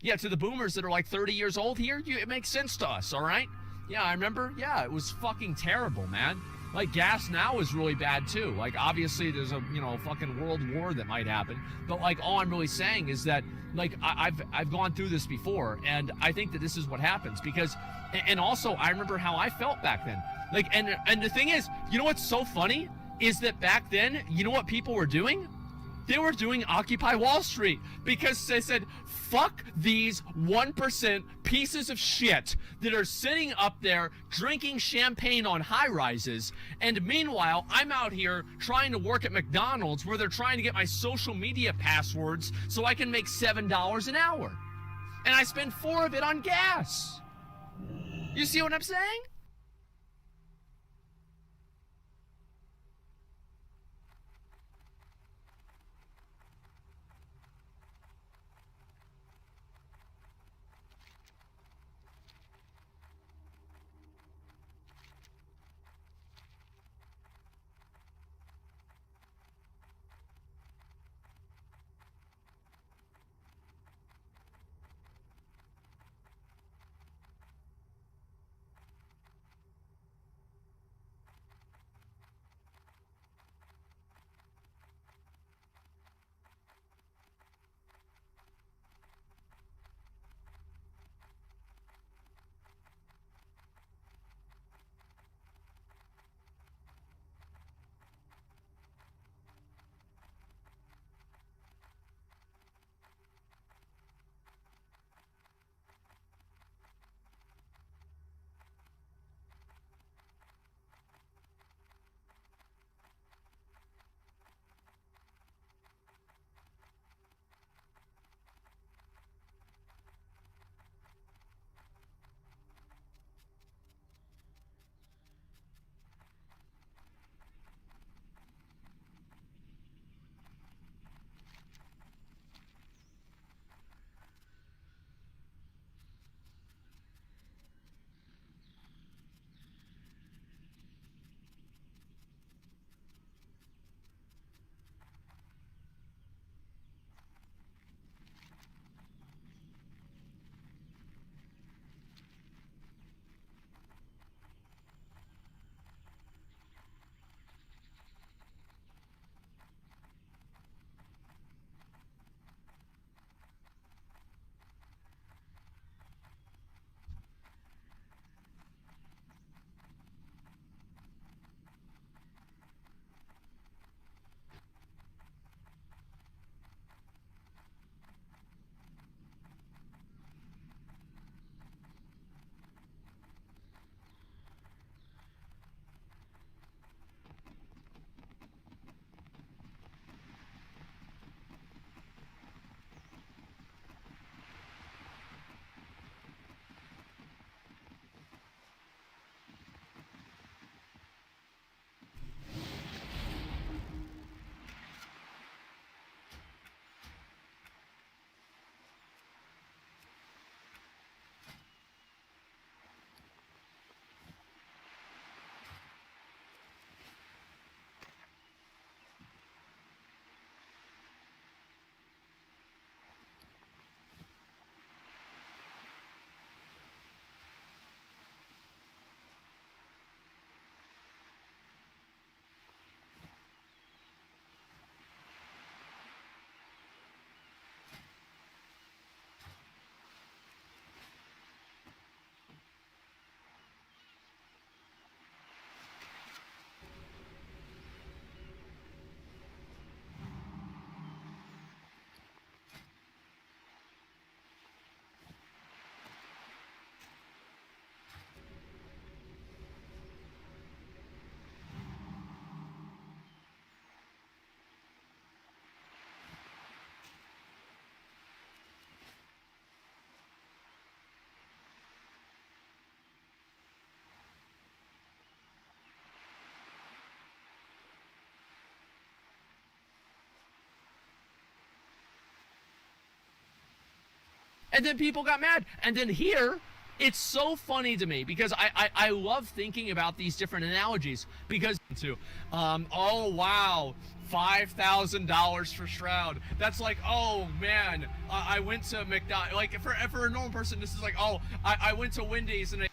Yeah, to the boomers that are like 30 years old here, it makes sense to us, all right? Yeah, I remember. Yeah, it was fucking terrible, man. Like, gas now is really bad, too. Like, obviously, there's a, fucking world war that might happen. But, like, all I'm really saying is that, like, I've gone through this before, and I think that this is what happens. Because, and also, I remember how I felt back then. Like, and the thing is, you know what's so funny? Is that back then, you know what people were doing? They were doing Occupy Wall Street because they said, fuck these 1% pieces of shit that are sitting up there drinking champagne on high rises. And meanwhile, I'm out here trying to work at McDonald's where they're trying to get my social media passwords so I can make $7 an hour. And I spend 4 of it on gas. You see what I'm saying? And then people got mad. And then here, it's so funny to me because I love thinking about these different analogies because oh wow, $5,000 for Shroud. That's like, oh man, I went to McDonald's. Like for a normal person, this is like, oh, I went to Wendy's and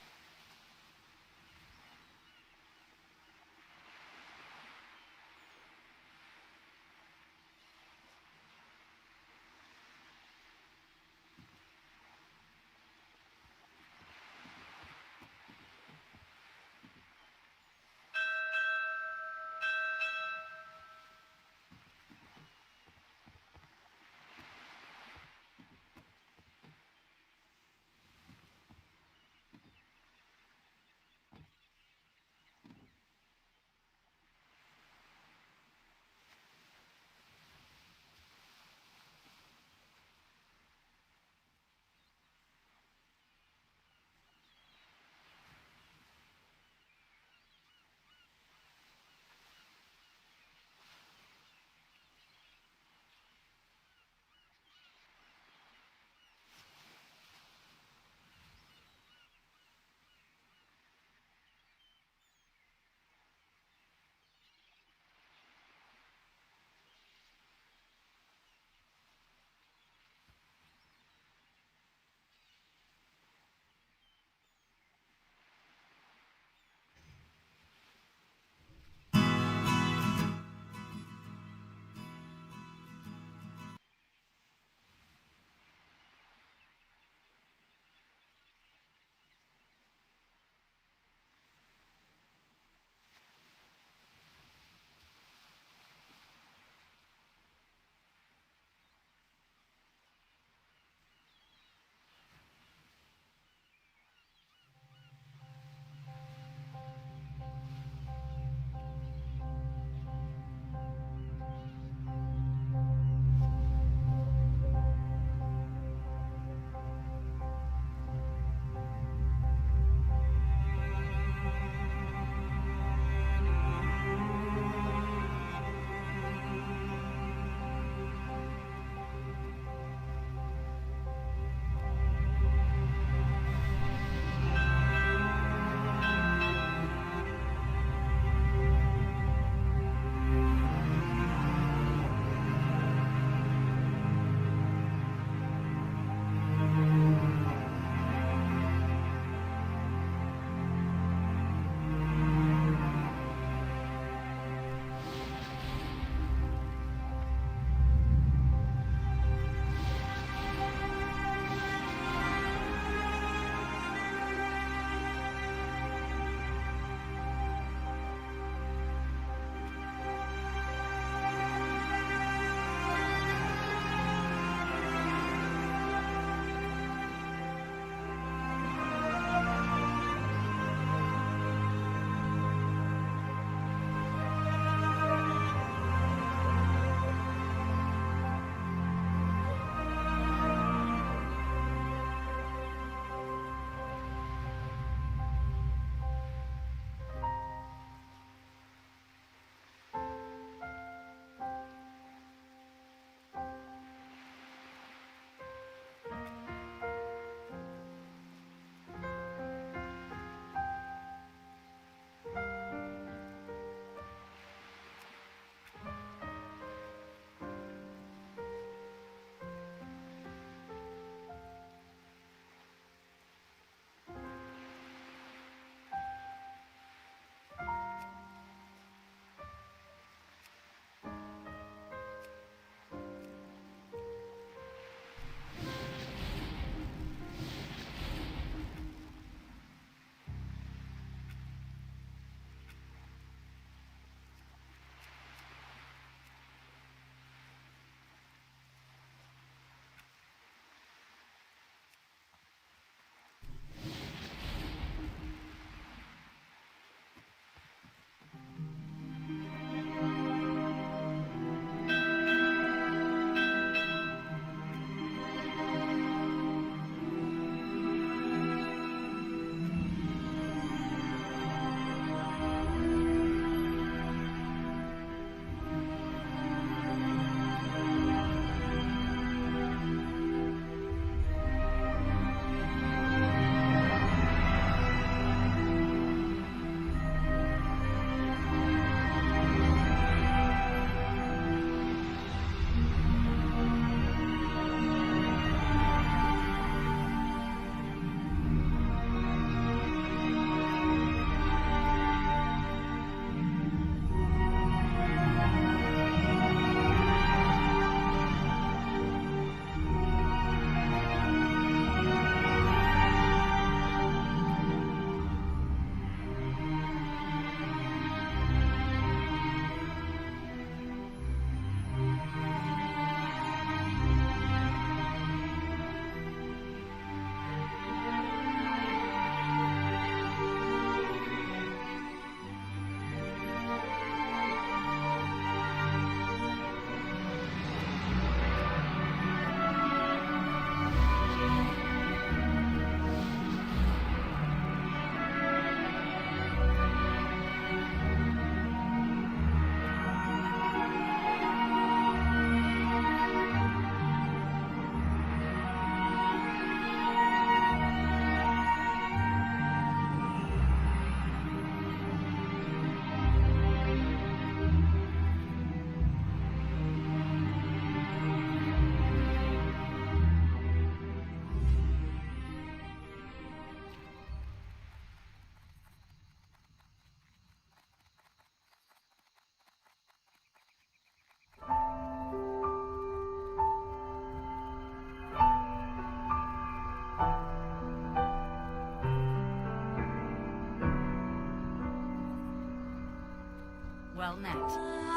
Well met.